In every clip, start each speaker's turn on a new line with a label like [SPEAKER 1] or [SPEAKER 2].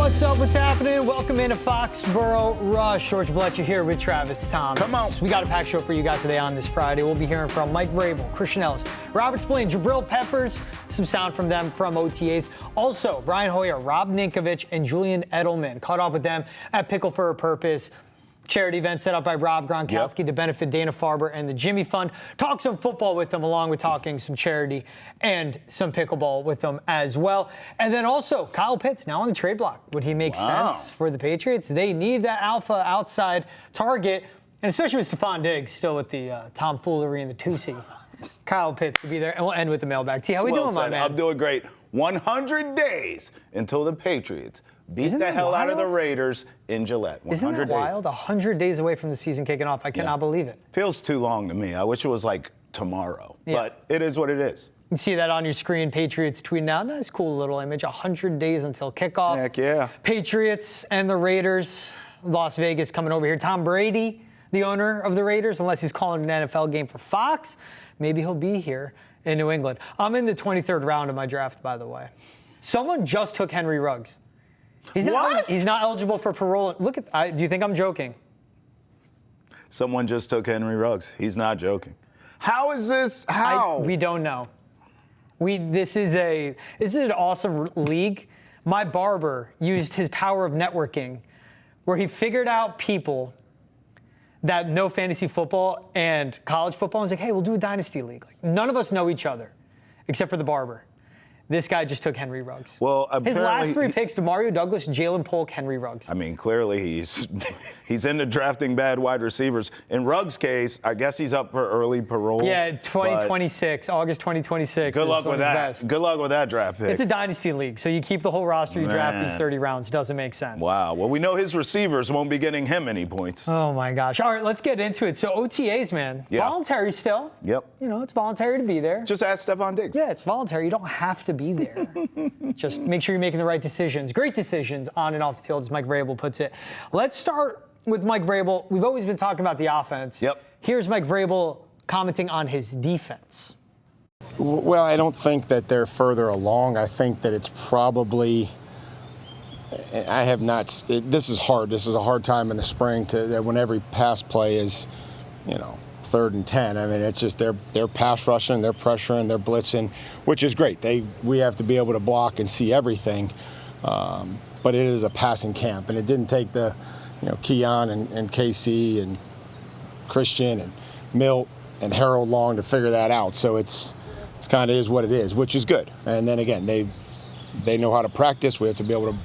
[SPEAKER 1] What's up? What's happening? Welcome into Foxborough Rush. George Balekji here with Travis Thomas.
[SPEAKER 2] Come on.
[SPEAKER 1] We got a packed show for you guys today on this Friday. We'll be hearing from Mike Vrabel, Christian Elliss, Robert Spillane, Jabrill Peppers, some sound from them from OTAs. Also, Brian Hoyer, Rob Ninkovich, and Julian Edelman. Caught up with them at Pickle for a Purpose. Charity event set up by Rob Gronkowski to benefit Dana-Farber and the Jimmy Fund. Talk some football with them, along with talking some charity and some pickleball with them as well. And then also, Kyle Pitts now on the trade block. Would he make sense for the Patriots? They need that alpha outside target, and especially with Stephon Diggs still with the tomfoolery and the Tusi. Kyle Pitts could be there, and we'll end with the mailbag. T, how we doing, my man?
[SPEAKER 2] I'm doing great. 100 days until the Patriots beat the hell out of the Raiders in Gillette. 100
[SPEAKER 1] Isn't that
[SPEAKER 2] days.
[SPEAKER 1] wild? 100 days away from the season kicking off. I cannot believe it.
[SPEAKER 2] Feels too long to me. I wish it was like tomorrow, but it is what it is.
[SPEAKER 1] You see that on your screen. Patriots tweeting out. Nice, cool little image. 100 days until kickoff.
[SPEAKER 2] Heck yeah.
[SPEAKER 1] Patriots and the Raiders. Las Vegas coming over here. Tom Brady, the owner of the Raiders, unless he's calling an NFL game for Fox, maybe he'll be here in New England. I'm in the 23rd round of my draft, by the way. Someone just took Henry Ruggs. He's not eligible for parole. Look at. Do you think I'm joking?
[SPEAKER 2] Someone just took Henry Ruggs. He's not joking. How is this? How?
[SPEAKER 1] We don't know. This is an awesome league. My barber used his power of networking, where he figured out people that know fantasy football and college football. And was like, hey, we'll do a dynasty league. Like, none of us know each other, except for the barber. This guy just took Henry Ruggs.
[SPEAKER 2] Well,
[SPEAKER 1] his last three picks: Demario Douglas, Jalen Polk, Henry Ruggs.
[SPEAKER 2] I mean, clearly he's into drafting bad wide receivers. In Ruggs' case, I guess he's up for early parole.
[SPEAKER 1] Yeah, 2026, August 2026.
[SPEAKER 2] Good luck with that. Good luck with that draft pick.
[SPEAKER 1] It's a dynasty league, so you keep the whole roster. You draft these 30 rounds. Doesn't make sense.
[SPEAKER 2] Wow. Well, we know his receivers won't be getting him any points.
[SPEAKER 1] Oh my gosh. All right, let's get into it. So OTAs, man, voluntary still.
[SPEAKER 2] Yep.
[SPEAKER 1] You know, it's voluntary to be there.
[SPEAKER 2] Just ask Stephon Diggs.
[SPEAKER 1] Yeah, it's voluntary. You don't have to be there. Just make sure you're making the right decisions. Great decisions on and off the field, as Mike Vrabel puts it. Let's start with Mike Vrabel. We've always been talking about the offense.
[SPEAKER 2] Yep.
[SPEAKER 1] Here's Mike Vrabel commenting on his defense.
[SPEAKER 3] Well, I don't think that they're further along. I think that it's probably I have not. This is hard. This is a hard time in the spring when every pass play is, 3rd and 10. I mean, it's just they're pass rushing, they're pressuring, they're blitzing, which is great. We have to be able to block and see everything, but it is a passing camp, and it didn't take the, Keon and KC and Christian and Milt and Harold long to figure that out. So it's kind of is what it is, which is good. And then again, they know how to practice. We have to be able to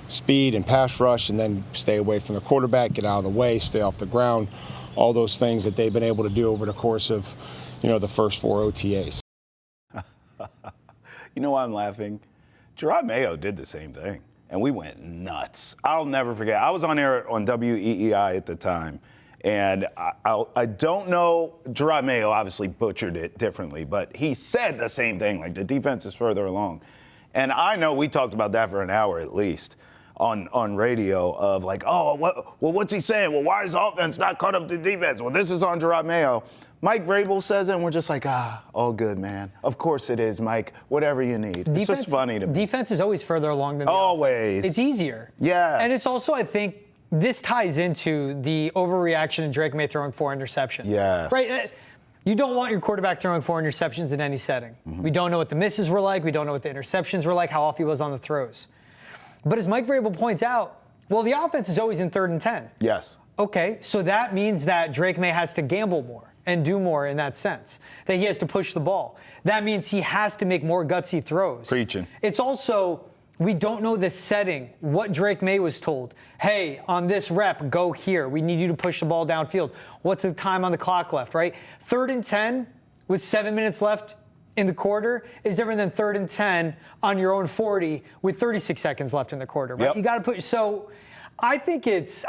[SPEAKER 3] speed and pass rush, and then stay away from the quarterback, get out of the way, stay off the ground. All those things that they've been able to do over the course of, the first 4 OTAs.
[SPEAKER 2] You know why I'm laughing? Gerard Mayo did the same thing, and we went nuts. I'll never forget. I was on air on WEEI at the time, and I don't know. Gerard Mayo obviously butchered it differently, but he said the same thing, like the defense is further along. And I know we talked about that for an hour at least. On radio of like, what's he saying? Well, why is offense not caught up to defense? Well, this is on Gerard Mayo. Mike Vrabel says it, and we're just like, all good, man. Of course it is, Mike. Whatever you need. It's just funny to me.
[SPEAKER 1] Defense is always further along than the
[SPEAKER 2] always.
[SPEAKER 1] Offense. It's easier.
[SPEAKER 2] Yeah.
[SPEAKER 1] And it's also, I think, this ties into the overreaction of Drake May throwing 4 interceptions.
[SPEAKER 2] Yeah.
[SPEAKER 1] Right? You don't want your quarterback throwing 4 interceptions in any setting. Mm-hmm. We don't know what the misses were like. We don't know what the interceptions were like, how off he was on the throws. But as Mike Vrabel points out, well, the offense is always in 3rd and 10.
[SPEAKER 2] Yes.
[SPEAKER 1] Okay, so that means that Drake May has to gamble more and do more in that sense, that he has to push the ball. That means he has to make more gutsy throws.
[SPEAKER 2] Preaching.
[SPEAKER 1] It's also, we don't know the setting, what Drake May was told. Hey, on this rep, go here. We need you to push the ball downfield. What's the time on the clock left, right? 3rd and 10 with 7 minutes left in the quarter is different than 3rd and 10 on your own 40 with 36 seconds left in the quarter, right?
[SPEAKER 2] Yep.
[SPEAKER 1] You got to put, so I think it's,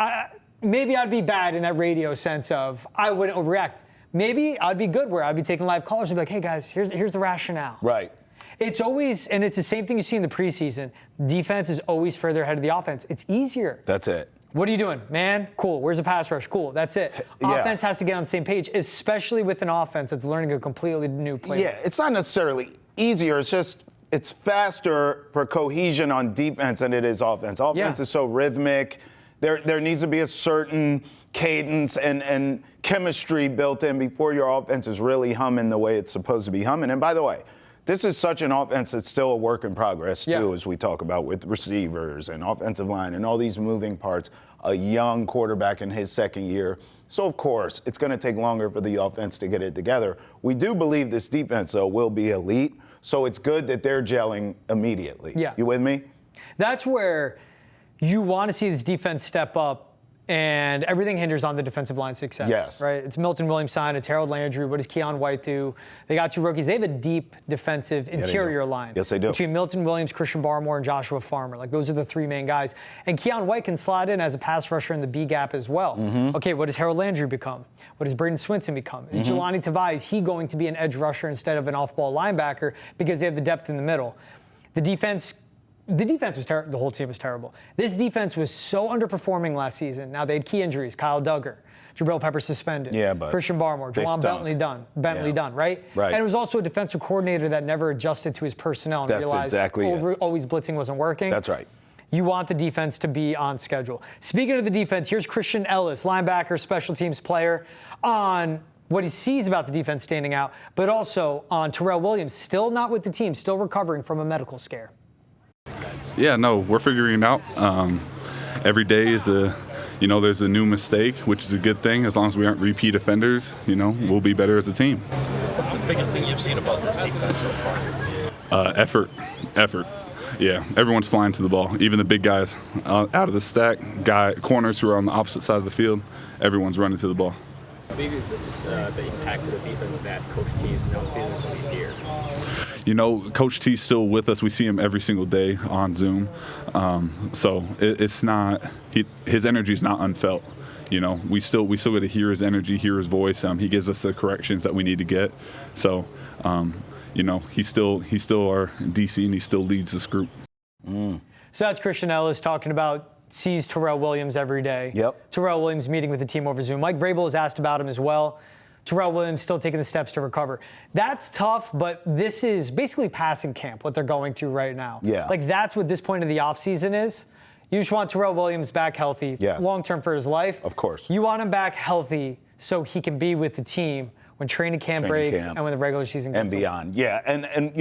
[SPEAKER 1] maybe I'd be bad in that radio sense of I wouldn't overreact. Maybe I'd be good where I'd be taking live callers and be like, hey guys, here's the rationale.
[SPEAKER 2] Right.
[SPEAKER 1] It's always, and it's the same thing you see in the preseason, defense is always further ahead of the offense. It's easier.
[SPEAKER 2] That's it.
[SPEAKER 1] What are you doing? Man, cool. Where's the pass rush? Cool. That's it.
[SPEAKER 2] Yeah.
[SPEAKER 1] Offense has to get on the same page, especially with an offense that's learning a completely new playbook.
[SPEAKER 2] Yeah, it's not necessarily easier. It's just it's faster for cohesion on defense than it is offense. Offense is so rhythmic. There needs to be a certain cadence and chemistry built in before your offense is really humming the way it's supposed to be humming. And by the way, this is such an offense that's still a work in progress, too, as we talk about with receivers and offensive line and all these moving parts. A young quarterback in his second year. So, of course, it's going to take longer for the offense to get it together. We do believe this defense, though, will be elite. So it's good that they're gelling immediately.
[SPEAKER 1] Yeah.
[SPEAKER 2] You with me?
[SPEAKER 1] That's where you want to see this defense step up, and everything hinders on the defensive line success.
[SPEAKER 2] Yes.
[SPEAKER 1] Right? It's Milton Williams signed, it's Harold Landry. What does Keon White do? They got 2 rookies. They have a deep defensive interior line.
[SPEAKER 2] Yes, they do.
[SPEAKER 1] Between Milton Williams, Christian Barmore, and Joshua Farmer. Like, those are the 3 main guys. And Keon White can slide in as a pass rusher in the B gap as well. Okay, what does Harold Landry become? What does Braden Swinson become? Is Jelani Tavai, is he going to be an edge rusher instead of an off-ball linebacker because they have the depth in the middle? The defense was terrible. The whole team was terrible. This defense was so underperforming last season. Now, they had key injuries. Kyle Duggar, Jabrill Peppers suspended.
[SPEAKER 2] Yeah, but
[SPEAKER 1] Christian Barmore, Jawan Bentley done, right?
[SPEAKER 2] Right.
[SPEAKER 1] And it was also a defensive coordinator that never adjusted to his personnel and
[SPEAKER 2] That's
[SPEAKER 1] realized
[SPEAKER 2] exactly
[SPEAKER 1] always blitzing wasn't working.
[SPEAKER 2] That's right.
[SPEAKER 1] You want the defense to be on schedule. Speaking of the defense, here's Christian Elliss, linebacker, special teams player, on what he sees about the defense standing out, but also on Terrell Williams, still not with the team, still recovering from a medical scare.
[SPEAKER 4] Yeah, no, we're figuring it out. Every day is there's a new mistake, which is a good thing. As long as we aren't repeat offenders, we'll be better as a team.
[SPEAKER 5] What's the biggest thing you've seen about this defense so far?
[SPEAKER 4] Effort. Yeah, everyone's flying to the ball. Even the big guys out of the stack, corners who are on the opposite side of the field, everyone's running to the ball.
[SPEAKER 5] How big is the impact of the defense that Coach T is now physically here?
[SPEAKER 4] Coach T's still with us. We see him every single day on Zoom. So it's not his energy is not unfelt. We still get to hear his energy, hear his voice. He gives us the corrections that we need to get. So he's still our DC, and he still leads this group.
[SPEAKER 1] So that's Christian Elliss talking about sees Terrell Williams every day.
[SPEAKER 2] Yep.
[SPEAKER 1] Terrell Williams meeting with the team over Zoom. Mike Vrabel has asked about him as well. Terrell Williams still taking the steps to recover. That's tough, but this is basically passing camp, what they're going through right now.
[SPEAKER 2] Yeah.
[SPEAKER 1] Like, that's what this point of the offseason is. You just want Terrell Williams back healthy, long-term for his life.
[SPEAKER 2] Of course.
[SPEAKER 1] You want him back healthy so he can be with the team when training camp breaks and when the regular season gets
[SPEAKER 2] and beyond. Yeah, and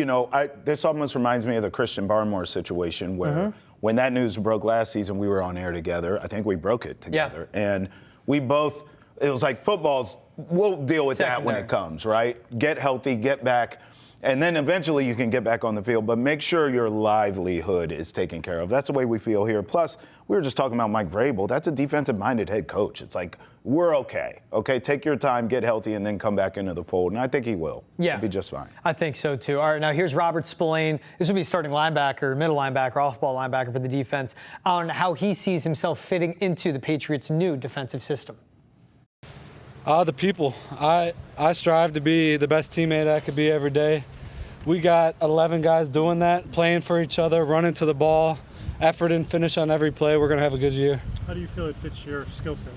[SPEAKER 2] this almost reminds me of the Christian Barmore situation where when that news broke last season, we were on air together. I think we broke it together. Yeah. And we both, it was like we'll deal with that when it comes, right? Get healthy, get back, and then eventually you can get back on the field, but make sure your livelihood is taken care of. That's the way we feel here. Plus, we were just talking about Mike Vrabel. That's a defensive-minded head coach. It's like, we're okay. Take your time, get healthy, and then come back into the fold. And I think he will.
[SPEAKER 1] Yeah.
[SPEAKER 2] He'll be just fine.
[SPEAKER 1] I think so, too. All right, now here's Robert Spillane. This will be starting linebacker, middle linebacker, off-ball linebacker for the defense, on how he sees himself fitting into the Patriots' new defensive system.
[SPEAKER 6] The people. I strive to be the best teammate I could be every day. We got 11 guys doing that, playing for each other, running to the ball, effort and finish on every play. We're going to have a good year.
[SPEAKER 7] How do you feel it fits your skill set?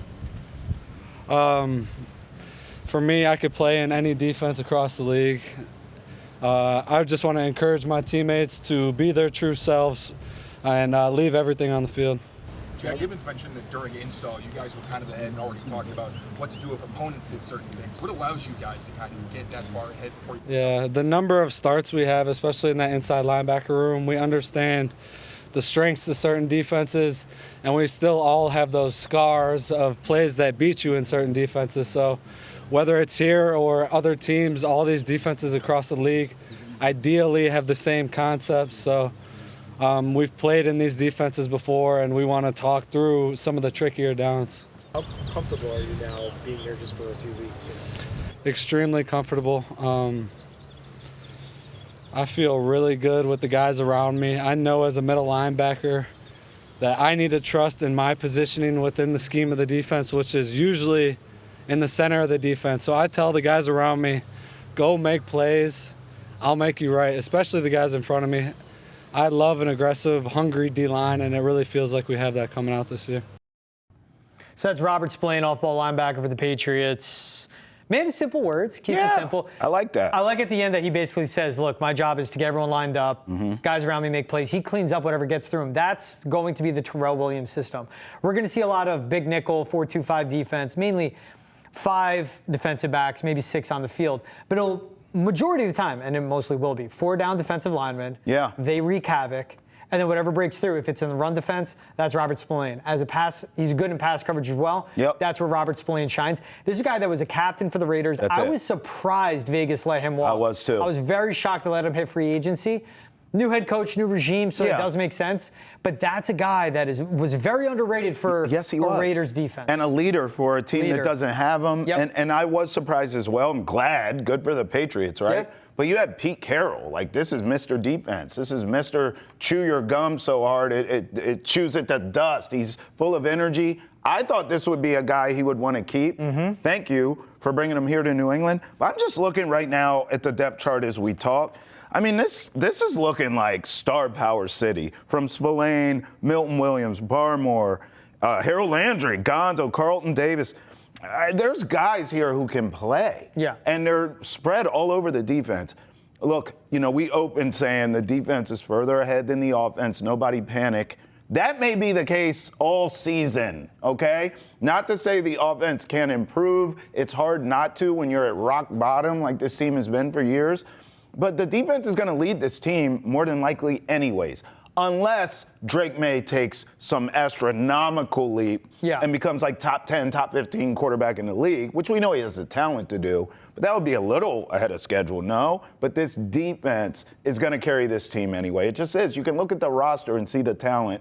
[SPEAKER 6] For me, I could play in any defense across the league. I just want to encourage my teammates to be their true selves and leave everything on the field.
[SPEAKER 8] Jack Gibbons mentioned that during install, you guys were kind of ahead and already talking about what to do if opponents did certain things. What allows you guys to kind of get that far ahead for you?
[SPEAKER 6] Yeah, the number of starts we have, especially in that inside linebacker room, we understand the strengths of certain defenses, and we still all have those scars of plays that beat you in certain defenses. So whether it's here or other teams, all these defenses across the league ideally have the same concepts. So we've played in these defenses before, and we want to talk through some of the trickier downs.
[SPEAKER 5] How comfortable are you now being here just for a few weeks?
[SPEAKER 6] Extremely comfortable. I feel really good with the guys around me. I know as a middle linebacker that I need to trust in my positioning within the scheme of the defense, which is usually in the center of the defense. So I tell the guys around me, go make plays. I'll make you right, especially the guys in front of me. I love an aggressive, hungry D-line, and it really feels like we have that coming out this year.
[SPEAKER 1] So that's Robert Spillane, off-ball linebacker for the Patriots. Man of simple words, keeps it simple.
[SPEAKER 2] I like that.
[SPEAKER 1] I like at the end that he basically says, look, my job is to get everyone lined up. Guys around me make plays. He cleans up whatever gets through him. That's going to be the Terrell Williams system. We're going to see a lot of big nickel, 4-2-5 defense, mainly 5 defensive backs, maybe 6 on the field. But it'll, majority of the time, and it mostly will be, 4 down defensive linemen.
[SPEAKER 2] Yeah.
[SPEAKER 1] They wreak havoc. And then whatever breaks through, if it's in the run defense, that's Robert Spillane. As a pass, he's good in pass coverage as well.
[SPEAKER 2] Yep.
[SPEAKER 1] That's where Robert Spillane shines. This is a guy that was a captain for the Raiders. I was surprised Vegas let him walk.
[SPEAKER 2] I was too.
[SPEAKER 1] I was very shocked to let him hit free agency. New head coach, new regime, so it does make sense. But that's a guy that was very underrated for a Raiders defense.
[SPEAKER 2] And a leader for a team that doesn't have him.
[SPEAKER 1] Yep.
[SPEAKER 2] And I was surprised as well. I'm glad. Good for the Patriots, right?
[SPEAKER 1] Yep.
[SPEAKER 2] But you had Pete Carroll. Like, this is Mr. Defense. This is Mr. Chew your gum so hard it chews it to dust. He's full of energy. I thought this would be a guy he would want to keep. Thank you for bringing him here to New England. But I'm just looking right now at the depth chart as we talk. I mean, this is looking like star power city. From Spillane, Milton Williams, Barmore, Harold Landry, Gonzo, Carlton Davis. There's guys here who can play.
[SPEAKER 1] Yeah.
[SPEAKER 2] And they're spread all over the defense. Look, we opened saying the defense is further ahead than the offense. Nobody panic. That may be the case all season, okay? Not to say the offense can't improve. It's hard not to when you're at rock bottom like this team has been for years. But the defense is going to lead this team more than likely anyways. Unless Drake May takes some astronomical leap and becomes like top 10, top 15 quarterback in the league, which we know he has the talent to do. But that would be a little ahead of schedule, no. But this defense is going to carry this team anyway. It just is. You can look at the roster and see the talent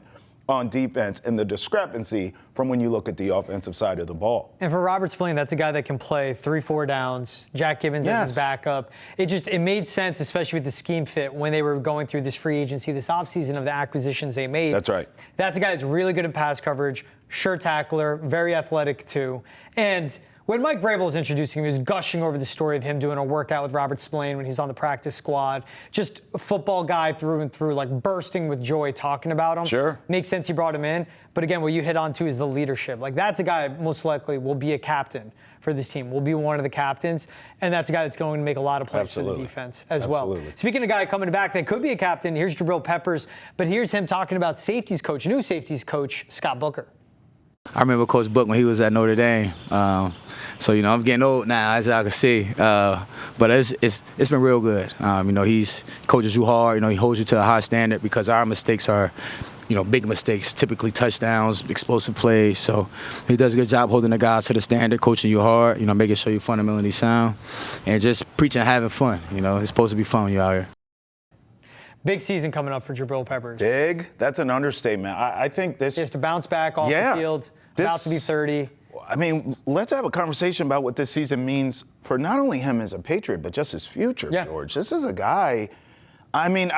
[SPEAKER 2] on defense and the discrepancy from when you look at the offensive side of the ball.
[SPEAKER 1] And for Robert Spillane, that's a guy that can play 3-4 downs. Jack Gibbons as his backup. It made sense, especially with the scheme fit when they were going through this free agency, this offseason of the acquisitions they made.
[SPEAKER 2] That's right.
[SPEAKER 1] That's a guy that's really good at pass coverage, sure tackler, very athletic too. And when Mike Vrabel was introducing him, he was gushing over the story of him doing a workout with Robert Spillane when he's on the practice squad. Just a football guy through and through, like bursting with joy talking about him.
[SPEAKER 2] Sure.
[SPEAKER 1] Makes sense he brought him in. But again, what you hit on too is the leadership. Like, that's a guy most likely will be a captain for this team, will be one of the captains. And that's a guy that's going to make a lot of plays for the defense as well. Speaking of a guy coming back that could be a captain, here's Jabrill Peppers. But here's him talking about safeties coach, new safeties coach, Scott Booker.
[SPEAKER 9] I remember Coach Book when he was at Notre Dame. So, I'm getting old now, as y'all can see. But it's been real good. He's coaches you hard. He holds you to a high standard because our mistakes are, big mistakes, typically touchdowns, explosive plays. So he does a good job holding the guys to the standard, coaching you hard, making sure you're fundamentally sound, and just preaching and having fun. It's supposed to be fun when you're out here.
[SPEAKER 1] Big season coming up for Jabrill Peppers.
[SPEAKER 2] Big? That's an understatement. I think this...
[SPEAKER 1] Just to bounce back off the field, about to be 30.
[SPEAKER 2] I mean, let's have a conversation about what this season means for not only him as a Patriot, but just his future, George. This is a guy... I mean,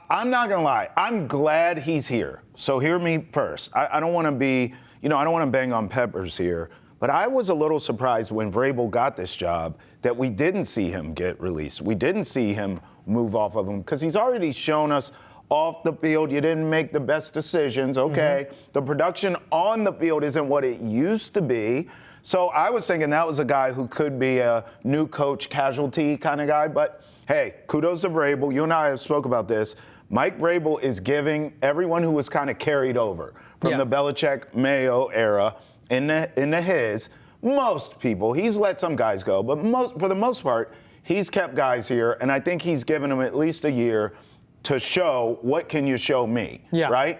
[SPEAKER 2] I'm not going to lie. I'm glad he's here. So hear me first. I don't want to be... I don't want to bang on Peppers here. But I was a little surprised when Vrabel got this job that we didn't see him get released. We didn't see him move off of him because he's already shown us off the field you didn't make the best decisions. Okay, the production on the field isn't what it used to be. So I was thinking that was a guy who could be a new coach casualty kind of guy. But hey, kudos to Vrabel. You and I have spoke about this. Mike Vrabel is giving everyone who was kind of carried over from the Belichick-Mayo era into his. Most people, he's let some guys go, but for the most part, he's kept guys here, and I think he's given them at least a year to show what can you show me, right?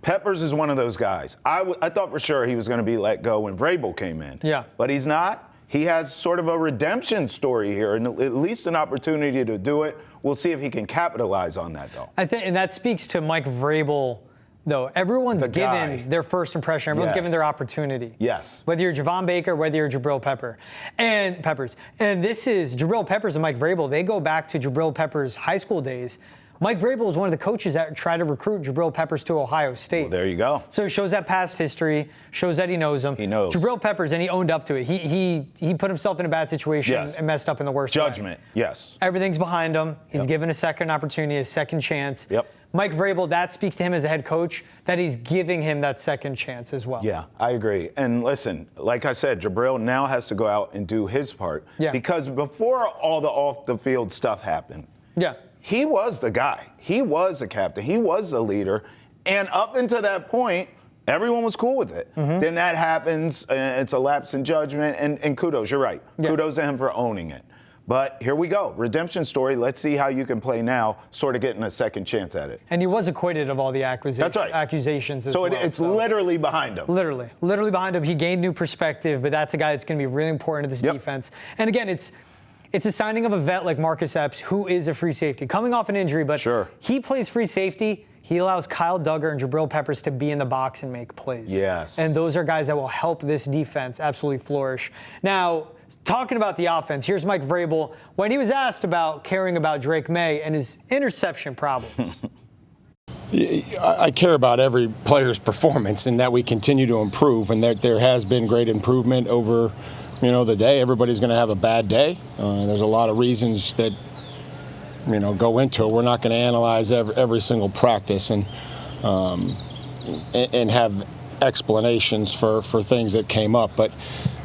[SPEAKER 2] Peppers is one of those guys. I thought for sure he was going to be let go when Vrabel came in, but he's not. He has sort of a redemption story here, and at least an opportunity to do it. We'll see if he can capitalize on that, though.
[SPEAKER 1] I think, and that speaks to Mike Vrabel. Though everyone's given their first impression, everyone's given their opportunity.
[SPEAKER 2] Yes.
[SPEAKER 1] Whether you're Javon Baker, whether you're Jabrill Peppers. And this is Jabrill Peppers and Mike Vrabel. They go back to Jabrill Peppers' high school days. Mike Vrabel was one of the coaches that tried to recruit Jabrill Peppers to Ohio State.
[SPEAKER 2] Well, there you go.
[SPEAKER 1] So it shows that past history, shows that he knows him.
[SPEAKER 2] He knows.
[SPEAKER 1] Jabrill Peppers, and he owned up to it. He put himself in a bad situation and messed up in the worst way.
[SPEAKER 2] Judgment, yes.
[SPEAKER 1] Everything's behind him. He's given a second opportunity, a second chance. Mike Vrabel, that speaks to him as a head coach, that he's giving him that second chance as well.
[SPEAKER 2] Yeah, I agree. And listen, like I said, Jabrill now has to go out and do his part.
[SPEAKER 1] Yeah.
[SPEAKER 2] Because before all the off-the-field stuff happened,
[SPEAKER 1] yeah,
[SPEAKER 2] he was the guy. He was the captain. He was the leader. And up until that point, everyone was cool with it. Then that happens, and it's a lapse in judgment, and kudos, you're right.
[SPEAKER 1] Yeah.
[SPEAKER 2] Kudos to him for owning it. But here we go. Redemption story. Let's see how you can play now, sort of getting a second chance at it.
[SPEAKER 1] and he was acquitted of all the
[SPEAKER 2] That's right.
[SPEAKER 1] accusations as
[SPEAKER 2] So
[SPEAKER 1] well.
[SPEAKER 2] it's literally behind him.
[SPEAKER 1] Literally behind him. He gained new perspective, but that's a guy that's going to be really important to this
[SPEAKER 2] Yep.
[SPEAKER 1] defense. And again, it's a signing of a vet like Marcus Epps, who is a free safety, coming off an injury, but
[SPEAKER 2] Sure.
[SPEAKER 1] he plays free safety. He allows Kyle Duggar and Jabrill Peppers to be in the box and make plays.
[SPEAKER 2] Yes.
[SPEAKER 1] And those are guys that will help this defense absolutely flourish. Now, talking about the offense, here's Mike Vrabel when he was asked about caring about Drake May and his interception problems.
[SPEAKER 3] I care about every player's performance and that we continue to improve, and that there has been great improvement over, the day. Everybody's going to have a bad day. There's a lot of reasons that, go into it. We're not going to analyze every single practice and have explanations for things that came up, but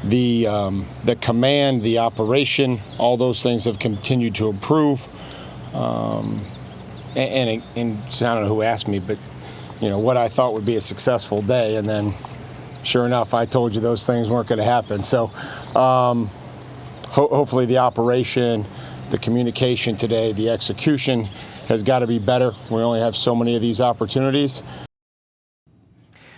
[SPEAKER 3] the command, the operation, all those things have continued to improve. And so I don't know who asked me, but what I thought would be a successful day, and then sure enough, I told you those things weren't going to happen. So hopefully the operation, the communication today, the execution has got to be better. We only have so many of these opportunities.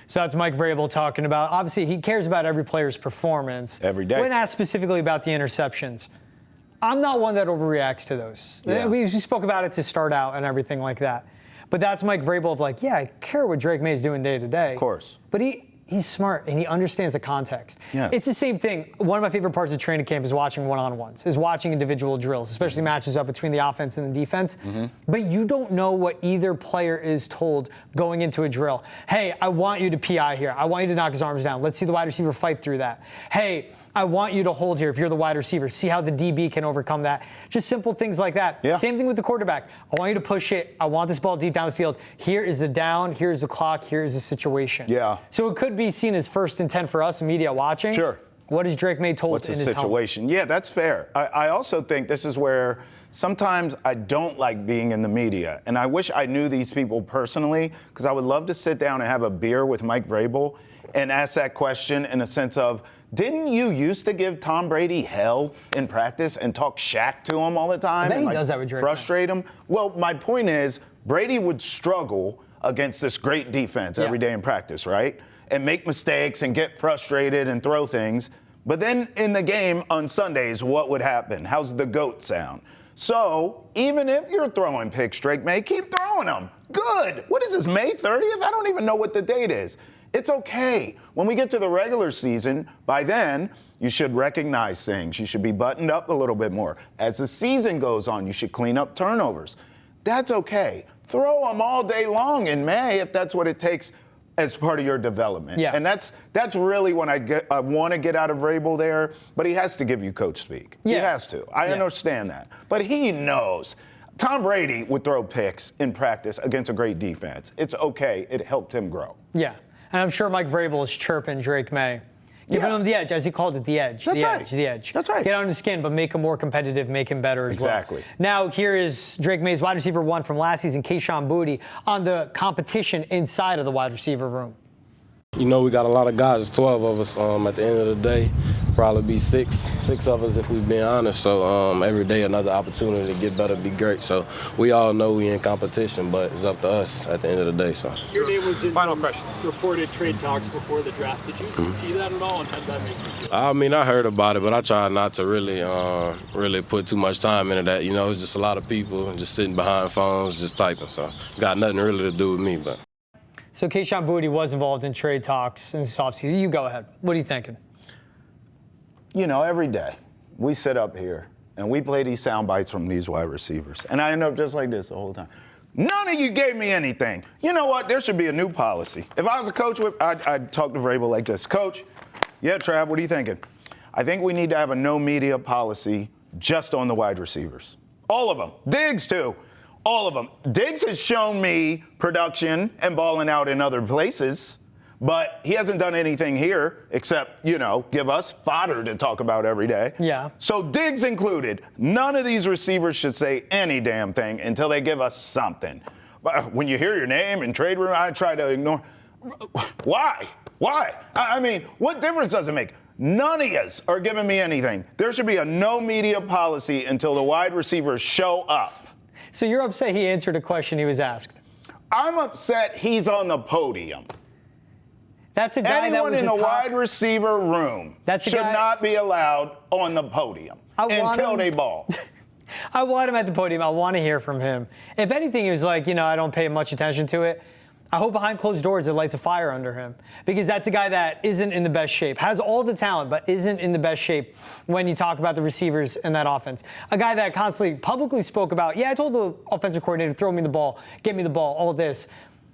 [SPEAKER 1] So that's Mike Vrabel talking about. Obviously, he cares about every player's performance.
[SPEAKER 2] Every day.
[SPEAKER 1] When asked specifically about the interceptions, I'm not one that overreacts to those.
[SPEAKER 2] Yeah.
[SPEAKER 1] We spoke about it to start out and everything like that. But that's Mike Vrabel of like, yeah, I care what Drake May's doing day to day.
[SPEAKER 2] Of course.
[SPEAKER 1] But he's smart and he understands the context.
[SPEAKER 2] Yeah.
[SPEAKER 1] It's the same thing. One of my favorite parts of training camp is watching one-on-ones, is watching individual drills, especially matches up between the offense and the defense. But you don't know what either player is told going into a drill. Hey, I want you to PI here. I want you to knock his arms down. Let's see the wide receiver fight through that. Hey, I want you to hold here if you're the wide receiver. See how the DB can overcome that. Just simple things like that.
[SPEAKER 2] Yeah.
[SPEAKER 1] Same thing with the quarterback. I want you to push it. I want this ball deep down the field. Here is the down. Here's the clock. Here's the situation.
[SPEAKER 2] Yeah.
[SPEAKER 1] So it could be seen as first and 10 for us, media watching.
[SPEAKER 2] Sure.
[SPEAKER 1] What is Drake May told
[SPEAKER 2] What's
[SPEAKER 1] in
[SPEAKER 2] the
[SPEAKER 1] his helmet?
[SPEAKER 2] situation? Yeah, that's fair. I also think this is where sometimes I don't like being in the media. And I wish I knew these people personally, because I would love to sit down and have a beer with Mike Vrabel and ask that question in a sense of, didn't you used to give Tom Brady hell in practice and talk Shaq to him all the time?
[SPEAKER 1] I bet
[SPEAKER 2] and
[SPEAKER 1] he does that with Drake May.
[SPEAKER 2] frustrate him? Well, my point is, Brady would struggle against this great defense every day in practice, right? And make mistakes and get frustrated and throw things. But then in the game on Sundays, what would happen? How's the GOAT sound? So even if you're throwing picks, Drake May, keep throwing them. Good. What is this, May 30th? I don't even know what the date is. It's okay. When we get to the regular season, by then, you should recognize things. You should be buttoned up a little bit more. As the season goes on, you should clean up turnovers. That's okay. Throw them all day long in May if that's what it takes as part of your development.
[SPEAKER 1] Yeah.
[SPEAKER 2] And that's really when I want to get out of Vrabel there, but he has to give you coach speak. He has to. I understand that. But he knows. Tom Brady would throw picks in practice against a great defense. It's okay. It helped him grow.
[SPEAKER 1] Yeah. And I'm sure Mike Vrabel is chirping Drake May, giving him the edge, as he called it, the edge.
[SPEAKER 2] That's
[SPEAKER 1] the
[SPEAKER 2] right.
[SPEAKER 1] edge, the edge.
[SPEAKER 2] That's right.
[SPEAKER 1] Get on his skin, but make him more competitive, make him better as well.
[SPEAKER 2] Exactly.
[SPEAKER 1] Now, here is Drake May's wide receiver one from last season, Kayshon Boutte, on the competition inside of the wide receiver room.
[SPEAKER 10] We got a lot of guys. It's 12 of us. At the end of the day, probably be six of us if we're being honest. So every day another opportunity to get better, be great. So we all know we in competition, but it's up to us at the end of the day. So
[SPEAKER 5] Your name was in
[SPEAKER 8] Final
[SPEAKER 5] some
[SPEAKER 8] question.
[SPEAKER 5] reported trade talks before the draft. Did you see that at all, and how did that make you feel?
[SPEAKER 10] I heard about it, but I try not to really put too much time into that. It's just a lot of people just sitting behind phones, just typing. So got nothing really to do with me, but.
[SPEAKER 1] So Kayshon Boutte was involved in trade talks in this offseason. You go ahead. What are you thinking?
[SPEAKER 2] Every day we sit up here and we play these sound bites from these wide receivers. And I end up just like this the whole time. None of you gave me anything. You know what? There should be a new policy. If I was a coach, I'd talk to Vrabel like this. Coach, yeah, Trav, what are you thinking? I think we need to have a no media policy just on the wide receivers. All of them. Diggs, too. All of them. Diggs has shown me production and balling out in other places, but he hasn't done anything here except, give us fodder to talk about every day.
[SPEAKER 1] Yeah.
[SPEAKER 2] So Diggs included. None of these receivers should say any damn thing until they give us something. When you hear your name in trade room, I try to ignore. Why? I mean, what difference does it make? None of us are giving me anything. There should be a no media policy until the wide receivers show up.
[SPEAKER 1] So you're upset he answered a question he was asked?
[SPEAKER 2] I'm upset he's on the podium.
[SPEAKER 1] That's a guy
[SPEAKER 2] Anyone
[SPEAKER 1] that was
[SPEAKER 2] in the
[SPEAKER 1] top,
[SPEAKER 2] wide receiver room should not be allowed on the podium until they ball.
[SPEAKER 1] I want him at the podium. I want to hear from him. If anything, he was like, I don't pay much attention to it. I hope behind closed doors it lights a fire under him, because that's a guy that isn't in the best shape, has all the talent, but isn't in the best shape when you talk about the receivers in that offense. A guy that constantly publicly spoke about, I told the offensive coordinator, throw me the ball, get me the ball, all of this.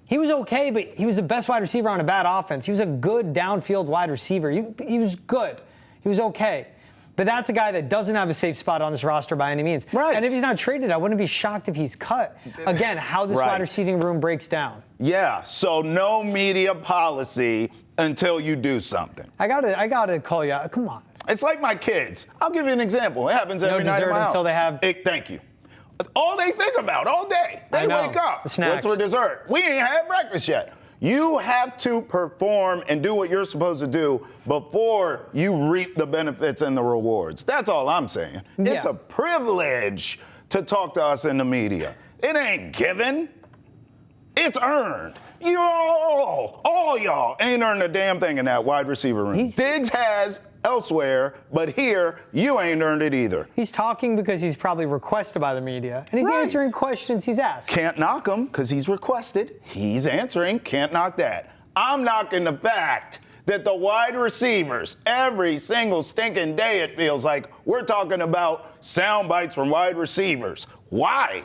[SPEAKER 1] He was okay, but he was the best wide receiver on a bad offense. He was a good downfield wide receiver. He was good. He was okay. But that's a guy that doesn't have a safe spot on this roster by any means.
[SPEAKER 2] Right.
[SPEAKER 1] And if he's not traded, I wouldn't be shocked if he's cut. Again, how this wide receiving room breaks down.
[SPEAKER 2] Yeah, so no media policy until you do something.
[SPEAKER 1] I gotta call you out. Come on.
[SPEAKER 2] It's like my kids. I'll give you an example. It happens every night in my house.
[SPEAKER 1] Until they have.
[SPEAKER 2] Thank you. All they think about all day. They wake up.
[SPEAKER 1] Snacks.
[SPEAKER 2] What's for dessert? We ain't had breakfast yet. You have to perform and do what you're supposed to do before you reap the benefits and the rewards. That's all I'm saying.
[SPEAKER 1] Yeah.
[SPEAKER 2] It's a privilege to talk to us in the media. It ain't given. It's earned. All y'all ain't earned a damn thing in that wide receiver room. Diggs has elsewhere, but here, you ain't earned it either.
[SPEAKER 1] He's talking because he's probably requested by the media, and he's answering questions he's asked.
[SPEAKER 2] Can't knock him because he's requested. He's answering. Can't knock that. I'm knocking the fact that the wide receivers, every single stinking day it feels like, we're talking about sound bites from wide receivers. Why?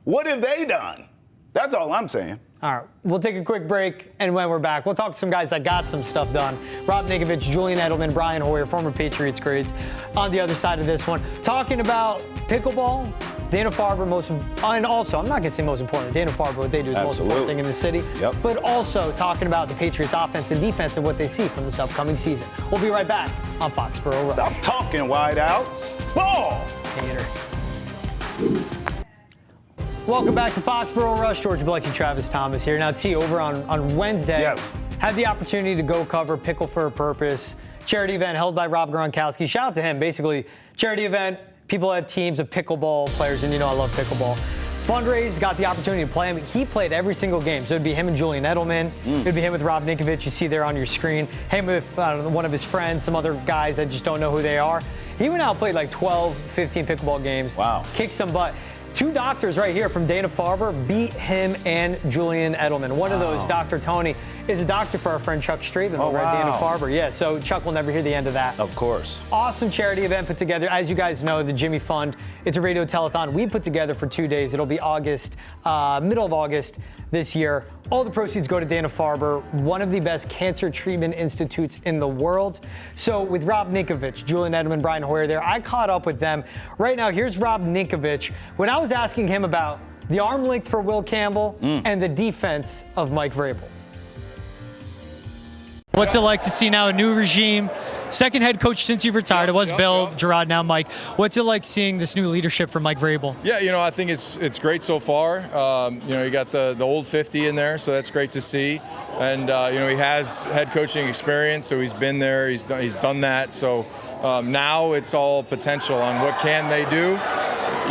[SPEAKER 2] What have they done? That's all I'm saying.
[SPEAKER 1] All right, we'll take a quick break, and when we're back, we'll talk to some guys that got some stuff done. Rob Ninkovich, Julian Edelman, Brian Hoyer, former Patriots greats, on the other side of this one. Talking about pickleball, Dana-Farber, and also, I'm not going to say most important, Dana-Farber, what they do is the most important thing in the city.
[SPEAKER 2] Yep.
[SPEAKER 1] But also talking about the Patriots offense and defense and what they see from this upcoming season. We'll be right back on Foxborough Rush.
[SPEAKER 2] Stop talking wideouts. Ball!
[SPEAKER 1] Hater. Welcome back to Foxborough Rush. George Balekji Travis Thomas here. Now, T, over on Wednesday, had the opportunity to go cover Pickle for a Purpose, charity event held by Rob Gronkowski. Shout out to him. Basically, charity event, people had teams of pickleball players, and I love pickleball. Fundraise, got the opportunity to play him. He played every single game. So it'd be him and Julian Edelman. It'd be him with Rob Ninkovich, you see there on your screen. Him with one of his friends, some other guys, I just don't know who they are. He went out and played like 12, 15 pickleball games.
[SPEAKER 2] Wow.
[SPEAKER 1] Kicked some butt. Two doctors right here from Dana-Farber beat him and Julian Edelman. One of those, Dr. Tony, is a doctor for our friend Chuck Straven over at Dana-Farber. Yeah, so Chuck will never hear the end of that.
[SPEAKER 2] Of course.
[SPEAKER 1] Awesome charity event put together. As you guys know, the Jimmy Fund, it's a radio telethon we put together for 2 days. It'll be middle of August this year. All the proceeds go to Dana-Farber, one of the best cancer treatment institutes in the world. So with Rob Ninkovich, Julian Edelman, Brian Hoyer there, I caught up with them. Right now, here's Rob Ninkovich. When I was asking him about the arm length for Will Campbell and the defense of Mike Vrabel. What's it like to see now a new regime, second head coach since you've retired? It was Bill, Gerard, now Mike. What's it like seeing this new leadership from Mike Vrabel?
[SPEAKER 11] Yeah, I think it's great so far. You got the old 50 in there, so that's great to see. And he has head coaching experience, so he's been there. He's done that. So now it's all potential on what can they do.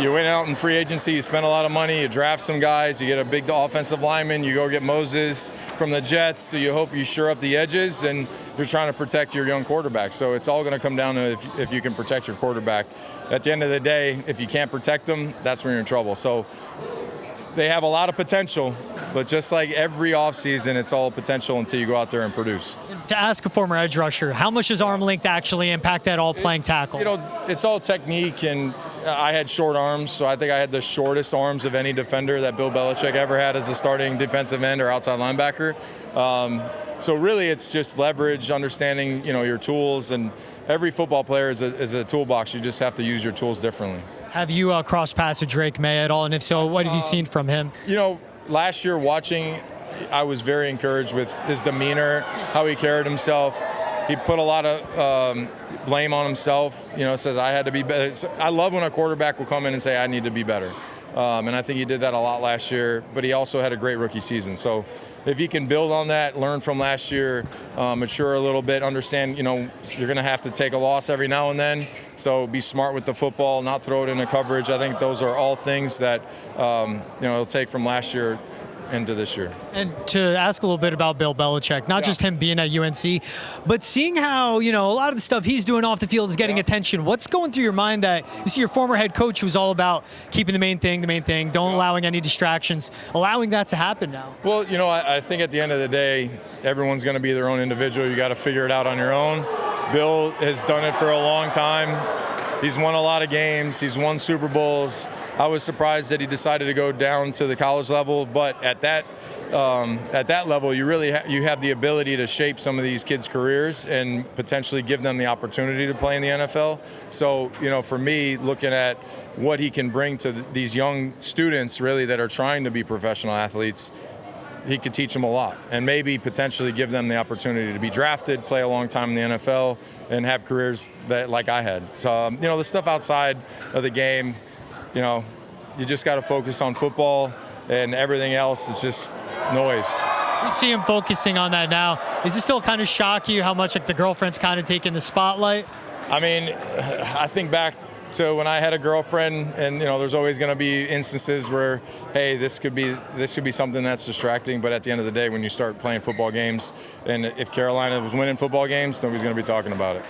[SPEAKER 11] You went out in free agency, you spent a lot of money, you draft some guys, you get a big offensive lineman, you go get Moses from the Jets, so you hope you shore up the edges, and you're trying to protect your young quarterback. So it's all going to come down to if you can protect your quarterback. At the end of the day, if you can't protect them, that's when you're in trouble. So they have a lot of potential, but just like every offseason, it's all potential until you go out there and produce.
[SPEAKER 1] To ask a former edge rusher, how much does arm length actually impact at all playing tackle?
[SPEAKER 11] It's all technique, and I had short arms, so I think I had the shortest arms of any defender that Bill Belichick ever had as a starting defensive end or outside linebacker. So really, it's just leverage, understanding your tools, and every football player is a toolbox. You just have to use your tools differently.
[SPEAKER 1] Have you crossed paths with Drake May at all? And if so, what have you seen from him?
[SPEAKER 11] You know, last year watching, I was very encouraged with his demeanor, how he carried himself. He put a lot of blame on himself. You know, says I had to be better. I love when a quarterback will come in and say I need to be better. And I think he did that a lot last year, but he also had a great rookie season. So if he can build on that, learn from last year, mature a little bit, understand, you know, you're going to have to take a loss every now and then. So be smart with the football, not throw it into coverage. I think those are all things that, you know, he'll take from last year into this year.
[SPEAKER 1] And to ask a little bit about Bill Belichick, not just him being at UNC, but seeing how, you know, a lot of the stuff he's doing off the field is getting attention. What's going through your mind that you see your former head coach who's all about keeping the main thing, don't allowing any distractions, allowing that to happen now?
[SPEAKER 11] Well, you know, I think at the end of the day, everyone's going to be their own individual. You got to figure it out on your own. Bill has done it for a long time. He's won a lot of games. He's won Super Bowls. I was surprised that he decided to go down to the college level, but at that level, you really you have the ability to shape some of these kids' careers and potentially give them the opportunity to play in the NFL. So, you know, for me, looking at what he can bring to these young students, really that are trying to be professional athletes, he could teach them a lot and maybe potentially give them the opportunity to be drafted, play a long time in the NFL, and have careers that like I had. So, you know, the stuff outside of the game, you know, you just got to focus on football, and everything else is just noise.
[SPEAKER 1] You see him focusing on that now. Does it still kind of shock you how much like the girlfriend's kind of taking the spotlight?
[SPEAKER 11] I mean, I think back to when I had a girlfriend, and you know, there's always going to be instances where, hey, this could be something that's distracting. But at the end of the day, when you start playing football games, and if Carolina was winning football games, nobody's going to be talking about it.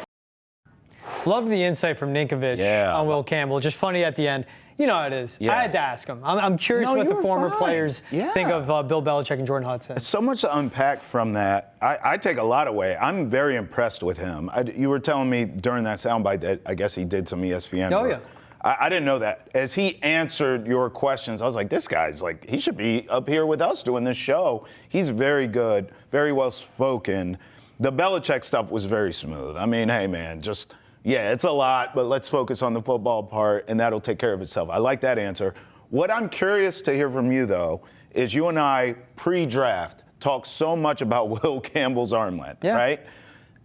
[SPEAKER 1] Love the insight from Ninkovich on Will Campbell. Just funny at the end. You know how it is. I had to ask him. I'm curious what the former players think of Bill Belichick and Jordan Hudson.
[SPEAKER 2] So much to unpack from that. I take a lot away. I'm very impressed with him. You were telling me during that soundbite that I guess he did some ESPN work. I didn't know that. As he answered your questions, I was like, this guy's like, he should be up here with us doing this show. He's very good, very well spoken. The Belichick stuff was very smooth. I mean, hey, man, just... yeah, it's a lot, but let's focus on the football part, and that'll take care of itself. I like that answer. What I'm curious to hear from you, though, is you and I, pre-draft, talked so much about Will Campbell's arm length, right?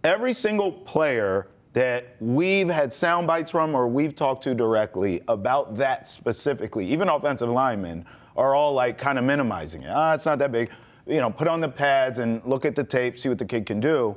[SPEAKER 2] Every single player that we've had sound bites from or we've talked to directly about that specifically, even offensive linemen, are all like kind of minimizing it. It's not that big. You know, put on the pads and look at the tape, see what the kid can do.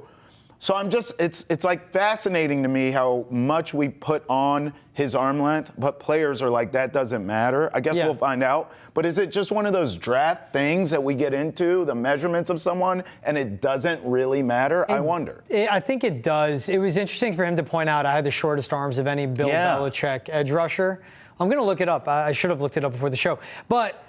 [SPEAKER 2] So I'm just, it's like fascinating to me how much we put on his arm length, but players are like, that doesn't matter. I guess we'll find out. But is it just one of those draft things that we get into, the measurements of someone, and it doesn't really matter? I wonder.
[SPEAKER 1] I think it does. It was interesting for him to point out I had the shortest arms of any Bill Belichick edge rusher. I'm going to look it up. I should have looked it up before the show. But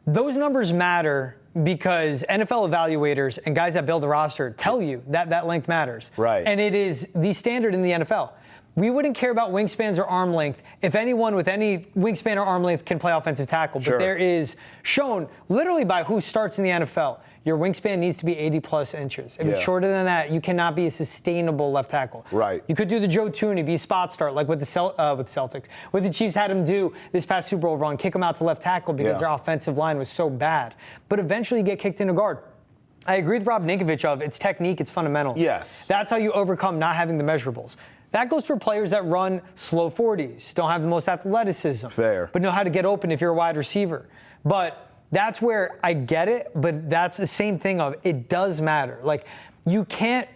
[SPEAKER 1] those numbers matter because NFL evaluators and guys that build the roster tell you that that length matters.
[SPEAKER 2] Right.
[SPEAKER 1] And it is the standard in the NFL. We wouldn't care about wingspans or arm length if anyone with any wingspan or arm length can play offensive tackle. But there is shown literally by who starts in the NFL, your wingspan needs to be 80-plus inches. If it's shorter than that, you cannot be a sustainable left tackle.
[SPEAKER 2] Right.
[SPEAKER 1] You could do the Joe Tooney, be a spot start, like with the Celtics. What the Chiefs had him do this past Super Bowl run, kick him out to left tackle because their offensive line was so bad. But eventually you get kicked into guard. I agree with Rob Ninkovich of it's technique, it's fundamentals.
[SPEAKER 2] Yes.
[SPEAKER 1] That's how you overcome not having the measurables. That goes for players that run slow 40s, don't have the most athleticism.
[SPEAKER 2] Fair.
[SPEAKER 1] But know how to get open if you're a wide receiver. But that's where I get it, but that's the same thing of it does matter. Like, you can't,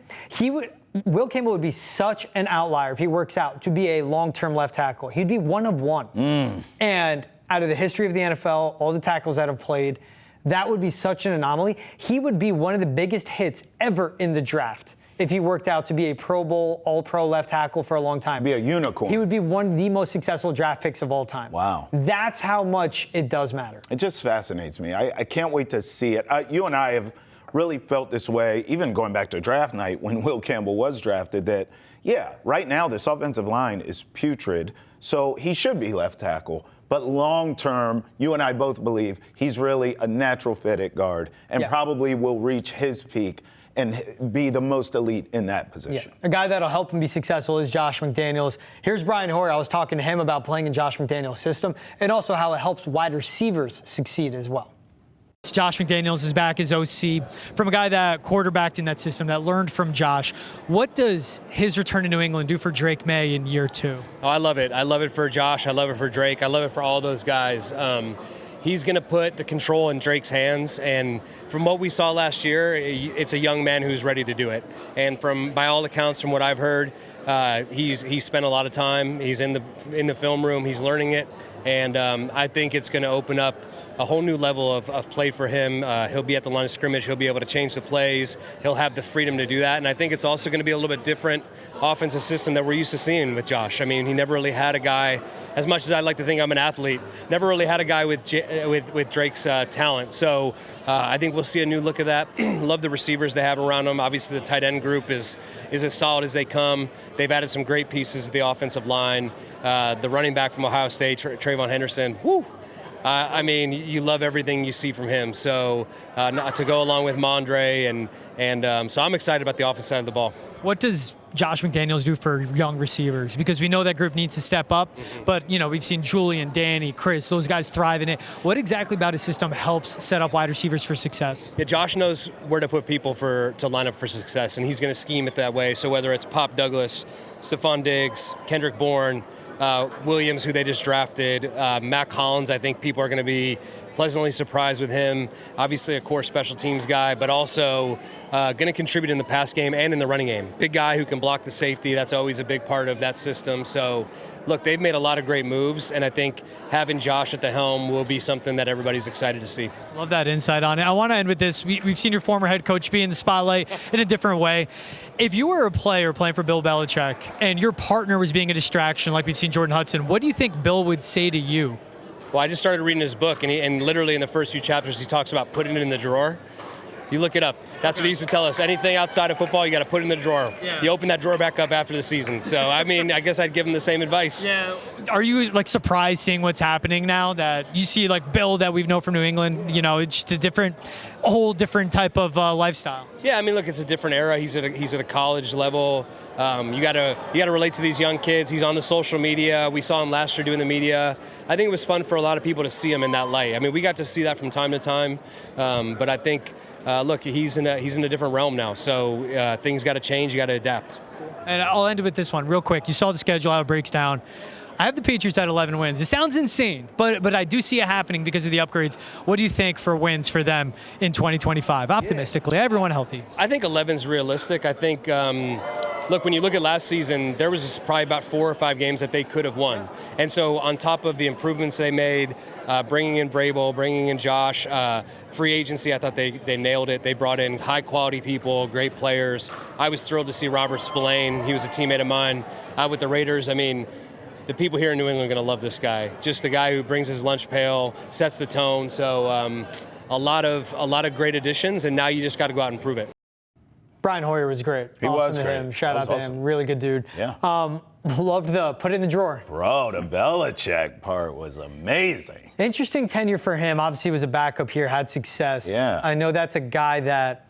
[SPEAKER 1] Will Campbell would be such an outlier if he works out to be a long-term left tackle. He'd be one of one. And out of the history of the NFL, all the tackles that have played, that would be such an anomaly. He would be one of the biggest hits ever in the draft if he worked out to be a Pro Bowl, All-Pro left tackle for a long time.
[SPEAKER 2] Be a unicorn.
[SPEAKER 1] He would be one of the most successful draft picks of all time.
[SPEAKER 2] Wow.
[SPEAKER 1] That's how much it does matter.
[SPEAKER 2] It just fascinates me. I can't wait to see it. You and I have really felt this way, even going back to draft night when Will Campbell was drafted, that, right now this offensive line is putrid, so he should be left tackle. But long term, you and I both believe he's really a natural fit at guard and probably will reach his peak and be the most elite in that position.
[SPEAKER 1] Yeah. A guy that'll help him be successful is Josh McDaniels. Here's Brian Hoyer. I was talking to him about playing in Josh McDaniels' system and also how it helps wide receivers succeed as well. Josh McDaniels is back as OC. From a guy that quarterbacked in that system, that learned from Josh, what does his return to New England do for Drake May in year 2?
[SPEAKER 12] Oh, I love it. I love it for Josh. I love it for Drake. I love it for all those guys. He's going to put the control in Drake's hands, and from what we saw last year, it's a young man who's ready to do it. And by all accounts, from what I've heard, he's spent a lot of time. He's in the film room. He's learning it, and I think it's going to open up a whole new level of play for him. He'll be at the line of scrimmage. He'll be able to change the plays. He'll have the freedom to do that. And I think it's also going to be a little bit different offensive system that we're used to seeing with Josh. I mean, he never really had a guy, as much as I'd like to think I'm an athlete, never really had a guy with Drake's talent. So I think we'll see a new look at that. Love the receivers they have around him. Obviously, the tight end group is as solid as they come. They've added some great pieces to the offensive line. The running back from Ohio State, Trayvon Henderson, woo! I mean, you love everything you see from him. So to go along with Mondre, and so I'm excited about the offensive side of the ball.
[SPEAKER 1] What does Josh McDaniels do for young receivers? Because we know that group needs to step up, but we've seen Julian, Danny, Chris, those guys thrive in it. What exactly about his system helps set up wide receivers for success?
[SPEAKER 12] Yeah, Josh knows where to put people to line up for success, and he's going to scheme it that way. So whether it's Pop Douglas, Stephon Diggs, Kendrick Bourne, Williams, who they just drafted, Matt Collins, I think people are going to be pleasantly surprised with him. Obviously a core special teams guy, but also going to contribute in the pass game and in the running game. Big guy who can block the safety. That's always a big part of that system. So, look, they've made a lot of great moves, and I think having Josh at the helm will be something that everybody's excited to see.
[SPEAKER 1] Love that insight on it. I want to end with this. We've seen your former head coach be in the spotlight in a different way. If you were a player playing for Bill Belichick and your partner was being a distraction like we've seen Jordan Hudson, what do you think Bill would say to you?
[SPEAKER 12] Well, I just started reading his book, and literally in the first few chapters, he talks about putting it in the drawer. You look it up. That's what he used to tell us. Anything outside of football, you got to put in the drawer. Yeah. You open that drawer back up after the season. So, I mean, I guess I'd give him the same advice.
[SPEAKER 1] Yeah. Are you, surprised seeing what's happening now that you see, Bill that we've known from New England, it's just a whole different type of lifestyle?
[SPEAKER 12] Yeah, I mean, look, it's a different era. He's at a college level. You gotta relate to these young kids. He's on the social media. We saw him last year doing the media. I think it was fun for a lot of people to see him in that light. I mean, we got to see that from time to time, but I think, look, he's in a different realm now. So things got to change. You got to adapt.
[SPEAKER 1] And I'll end with this one real quick. You saw the schedule, how it breaks down. I have the Patriots at 11 wins. It sounds insane, but I do see it happening because of the upgrades. What do you think for wins for them in 2025? Optimistically, everyone healthy.
[SPEAKER 12] I think 11's realistic. I think, look, when you look at last season, there was probably about 4 or 5 games that they could have won. And so on top of the improvements they made, bringing in Vrabel, bringing in Josh, free agency, I thought they nailed it. They brought in high-quality people, great players. I was thrilled to see Robert Spillane. He was a teammate of mine with the Raiders. I mean, the people here in New England are going to love this guy. Just a guy who brings his lunch pail, sets the tone. So a lot of great additions, and now you just got to go out and prove it.
[SPEAKER 1] Brian Hoyer was great.
[SPEAKER 2] He
[SPEAKER 1] awesome
[SPEAKER 2] was
[SPEAKER 1] to
[SPEAKER 2] great.
[SPEAKER 1] him. Shout out to him. Really good dude.
[SPEAKER 2] Yeah.
[SPEAKER 1] Loved the put it in the drawer.
[SPEAKER 2] Bro, the Belichick part was amazing.
[SPEAKER 1] Interesting tenure for him. Obviously, he was a backup here, had success.
[SPEAKER 2] Yeah.
[SPEAKER 1] I know that's a guy that,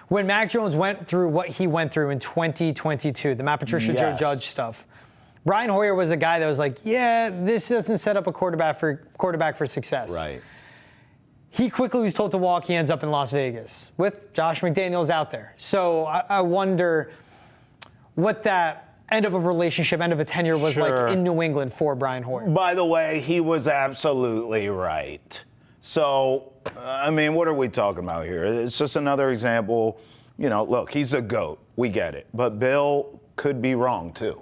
[SPEAKER 1] when Mac Jones went through what he went through in 2022, the Matt Patricia, Joe Judge stuff, Brian Hoyer was a guy that was like, yeah, this doesn't set up a quarterback for success.
[SPEAKER 2] Right.
[SPEAKER 1] He quickly was told to walk. He ends up in Las Vegas with Josh McDaniels out there. So I wonder what that end of a relationship, end of a tenure was like in New England for Brian Hoyer.
[SPEAKER 2] By the way, he was absolutely right. So, I mean, what are we talking about here? It's just another example. Look, he's a GOAT. We get it. But Bill could be wrong, too.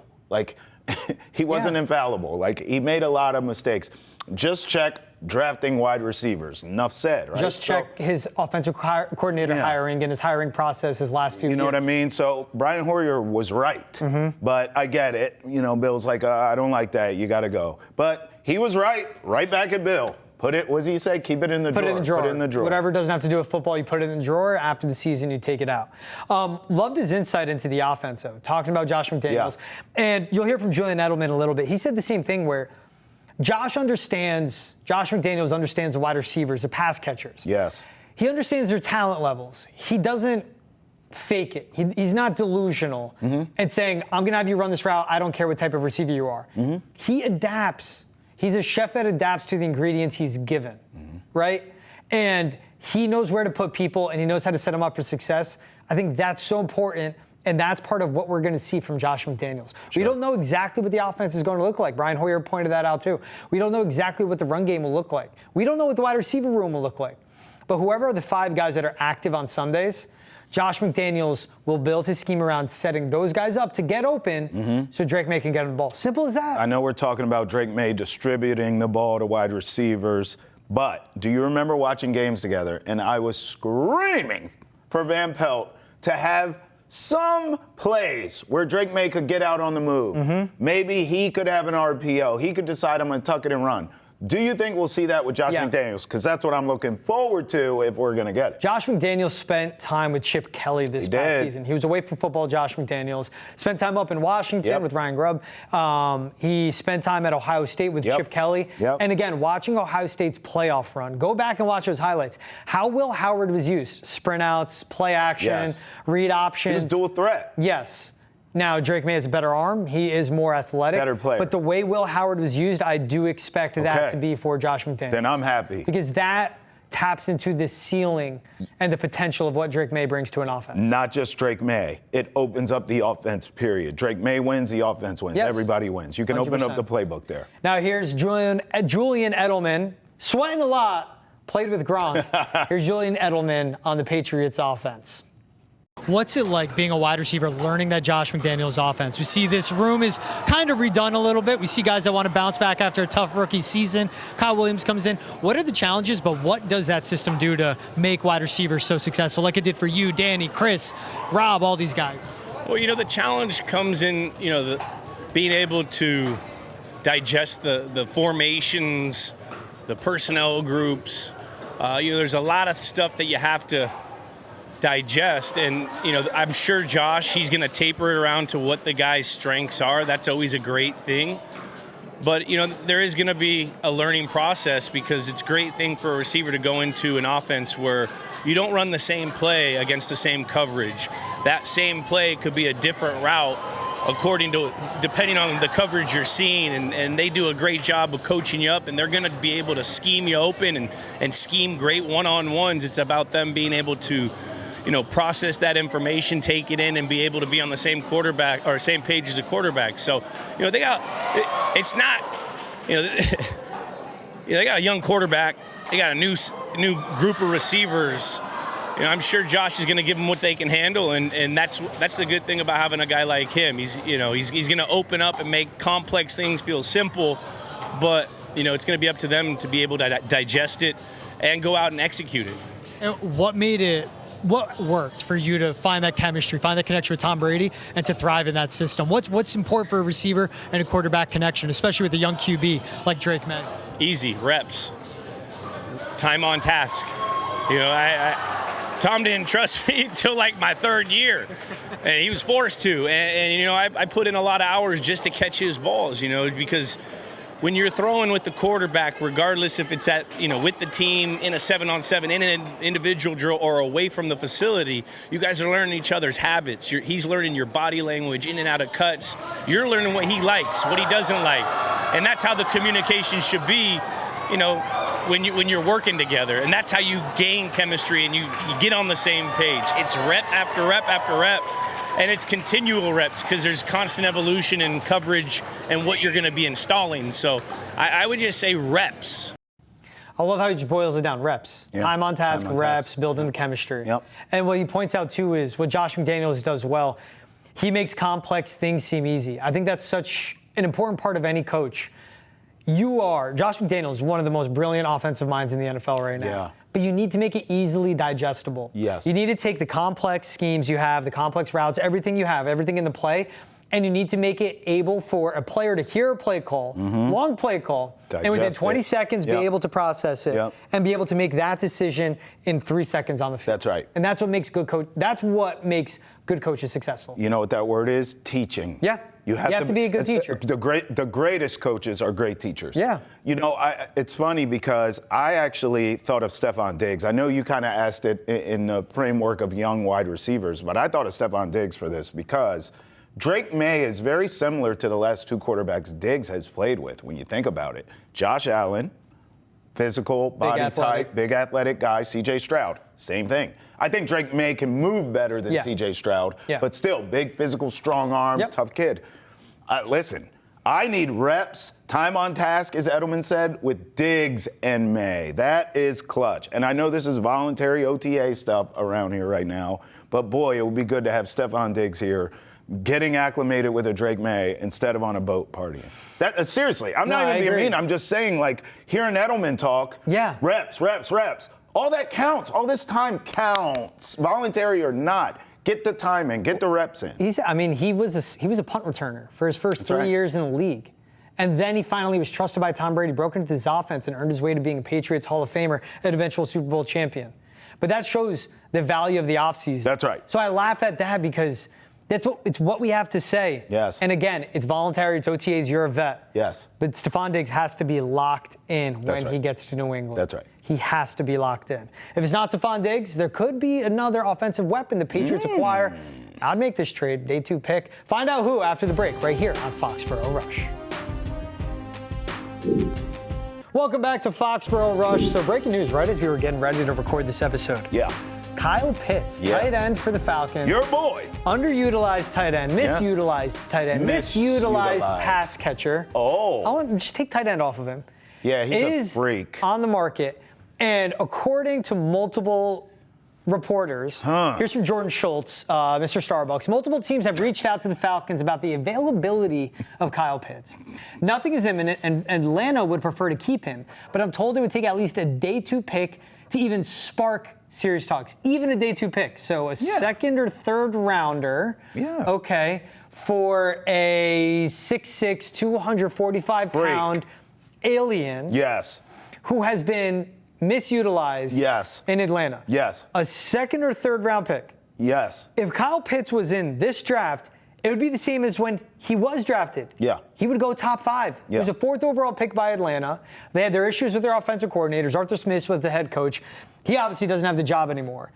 [SPEAKER 2] He wasn't infallible. He made a lot of mistakes. Just check drafting wide receivers. Enough said, right?
[SPEAKER 1] Just check his offensive coordinator hiring and his hiring process his last few years.
[SPEAKER 2] You know what I mean? So Brian Hoyer was right. Mm-hmm. But I get it. Bill's like, I don't like that. You got to go. But he was right. Right back at Bill. What does he say? Keep it in the drawer.
[SPEAKER 1] Put it in the drawer.
[SPEAKER 2] Put it in the drawer.
[SPEAKER 1] Whatever doesn't have to do with football, you put it in the drawer. After the season, you take it out. Loved his insight into the offense, though. Talking about Josh McDaniels. Yeah. And you'll hear from Julian Edelman a little bit. He said the same thing where Josh McDaniels understands the wide receivers, the pass catchers.
[SPEAKER 2] Yes.
[SPEAKER 1] He understands their talent levels. He doesn't fake it. He's not delusional and saying, I'm going to have you run this route. I don't care what type of receiver you are. He adapts. He's a chef that adapts to the ingredients he's given, right? And he knows where to put people, and he knows how to set them up for success. I think that's so important, and that's part of what we're going to see from Josh McDaniels. We don't know exactly what the offense is going to look like. Brian Hoyer pointed that out too. We don't know exactly what the run game will look like. We don't know what the wide receiver room will look like. But whoever are the 5 guys that are active on Sundays, Josh McDaniels will build his scheme around setting those guys up to get open so Drake May can get him the ball. Simple as that.
[SPEAKER 2] I know we're talking about Drake May distributing the ball to wide receivers, but do you remember watching games together? And I was screaming for Van Pelt to have some plays where Drake May could get out on the move. Maybe he could have an RPO. He could decide I'm going to tuck it and run. Do you think we'll see that with Josh McDaniels? Because that's what I'm looking forward to if we're going to get it.
[SPEAKER 1] Josh McDaniels spent time with Chip Kelly this past season. He was away from football, Josh McDaniels. Spent time up in Washington with Ryan Grubb. He spent time at Ohio State with Chip Kelly. And again, watching Ohio State's playoff run, go back and watch those highlights. How Will Howard was used. Sprint outs, play action, read options.
[SPEAKER 2] He was dual threat.
[SPEAKER 1] Yes. Now, Drake May has a better arm. He is more athletic.
[SPEAKER 2] Better player.
[SPEAKER 1] But the way Will Howard was used, I do expect that to be for Josh McDaniels.
[SPEAKER 2] Then I'm happy.
[SPEAKER 1] Because that taps into the ceiling and the potential of what Drake May brings to an offense.
[SPEAKER 2] Not just Drake May. It opens up the offense, period. Drake May wins, the offense wins. Everybody wins. You can 100%. Open up the playbook there.
[SPEAKER 1] Now here's Julian Edelman, sweating a lot, played with Gronk. Here's Julian Edelman on the Patriots offense.
[SPEAKER 13] What's it like being a wide receiver, learning that Josh McDaniels offense? We see this room is kind of redone a little bit. We see guys that want to bounce back after a tough rookie season. Kyle Williams comes in. What are the challenges, but what does that system do to make wide receivers so successful, like it did for you, Danny, Chris, Rob, all these guys?
[SPEAKER 14] Well, the challenge comes in, being able to digest the formations, the personnel groups. There's a lot of stuff that you have to digest, and I'm sure Josh, he's going to taper it around to what the guy's strengths are. That's always a great thing, but there is going to be a learning process, because it's a great thing for a receiver to go into an offense where you don't run the same play against the same coverage. That same play could be a different route depending on the coverage you're seeing, and they do a great job of coaching you up, and they're going to be able to scheme you open and scheme great one-on-ones. It's about them being able to process that information, take it in, and be able to be on the same quarterback or same page as a quarterback. So, they got a young quarterback. They got a new group of receivers. I'm sure Josh is going to give them what they can handle, and that's the good thing about having a guy like him. He's going to open up and make complex things feel simple, but it's going to be up to them to be able to digest it and go out and execute it.
[SPEAKER 13] And what worked for you to find that chemistry, find that connection with Tom Brady, and to thrive in that system? What's important for a receiver and a quarterback connection, especially with a young QB like Drake May?
[SPEAKER 14] Easy, reps, time on task. Tom didn't trust me until like my 3rd year, and he was forced to. And I put in a lot of hours just to catch his balls, because when you're throwing with the quarterback, regardless if it's with the team in a 7-on-7, in an individual drill, or away from the facility, you guys are learning each other's habits. He's learning your body language, in and out of cuts. You're learning what he likes, what he doesn't like, and that's how the communication should be. When you're working together, and that's how you gain chemistry and you get on the same page. It's rep after rep after rep. And it's continual reps, because there's constant evolution in coverage and what you're going to be installing. So I would just say reps.
[SPEAKER 1] I love how he just boils it down. Reps. Time on task, reps, building the chemistry. And what he points out, too, is what Josh McDaniels does well. He makes complex things seem easy. I think that's such an important part of any coach. Josh McDaniels, one of the most brilliant offensive minds in the NFL right now. But you need to make it easily digestible.
[SPEAKER 2] Yes.
[SPEAKER 1] You need to take the complex schemes you have, the complex routes, everything you have, everything in the play, and you need to make it able for a player to hear a play call, long play call, and within 20 seconds be able to process it and be able to make that decision in 3 seconds on the field.
[SPEAKER 2] That's right.
[SPEAKER 1] And that's what makes good coaches successful.
[SPEAKER 2] You know what that word is? Teaching.
[SPEAKER 1] Yeah.
[SPEAKER 2] You have
[SPEAKER 1] to be a good teacher.
[SPEAKER 2] The greatest coaches are great teachers.
[SPEAKER 1] Yeah.
[SPEAKER 2] You know, it's funny because I actually thought of Stephon Diggs. I know you kind of asked it in the framework of young wide receivers, but I thought of Stephon Diggs for this because Drake May is very similar to the last two quarterbacks Diggs has played with when you think about it. Josh Allen, physical, body type, big athletic guy. C.J. Stroud, same thing. I think Drake May can move better than C.J. Stroud, but still big, physical, strong arm, tough kid. Listen, I need reps, time on task, as Edelman said, with Diggs and May. That is clutch. And I know this is voluntary OTA stuff around here right now, but boy, it would be good to have Stephon Diggs here getting acclimated with a Drake May instead of on a boat partying. That seriously, I'm not even being mean. I'm just saying, like, hearing Edelman talk, reps. All that counts. All this time counts, voluntary or not. Get the time in, get the reps in.
[SPEAKER 1] He was a punt returner for his first 3 years in the league. And then he finally was trusted by Tom Brady, broke into his offense, and earned his way to being a Patriots Hall of Famer and eventual Super Bowl champion. But that shows the value of the offseason.
[SPEAKER 2] That's right.
[SPEAKER 1] So I laugh at that because it's what we have to say.
[SPEAKER 2] Yes.
[SPEAKER 1] And again, it's voluntary, it's OTAs, you're a vet.
[SPEAKER 2] Yes.
[SPEAKER 1] But Stephon Diggs has to be locked in when he gets to New England.
[SPEAKER 2] That's right.
[SPEAKER 1] He has to be locked in. If it's not Stephon Diggs, there could be another offensive weapon the Patriots acquire. I'd make this trade, day 2 pick. Find out who after the break, right here on Foxborough Rush. Welcome back to Foxborough Rush. So breaking news, right as we were getting ready to record this episode.
[SPEAKER 2] Yeah.
[SPEAKER 1] Kyle Pitts, tight end for the Falcons.
[SPEAKER 2] Your boy.
[SPEAKER 1] Underutilized tight end, misutilized tight end, misutilized pass catcher.
[SPEAKER 2] Oh.
[SPEAKER 1] I want to just take tight end off of him.
[SPEAKER 2] Yeah, he's a freak.
[SPEAKER 1] On the market. And according to multiple reporters, here's from Jordan Schultz, Mr. Starbucks. Multiple teams have reached out to the Falcons about the availability of Kyle Pitts. Nothing is imminent, and Atlanta would prefer to keep him. But I'm told it would take at least a day 2 pick to even spark serious talks, even a day 2 pick. So a second or third rounder, for a 6'6", 245-pound alien.
[SPEAKER 2] Yes.
[SPEAKER 1] Who has been misutilized in Atlanta.
[SPEAKER 2] Yes.
[SPEAKER 1] A second or third round pick.
[SPEAKER 2] Yes.
[SPEAKER 1] If Kyle Pitts was in this draft, it would be the same as when he was drafted.
[SPEAKER 2] Yeah.
[SPEAKER 1] He would go top 5. He was a 4th overall pick by Atlanta. They had their issues with their offensive coordinators. Arthur Smith was the head coach. He obviously doesn't have the job anymore.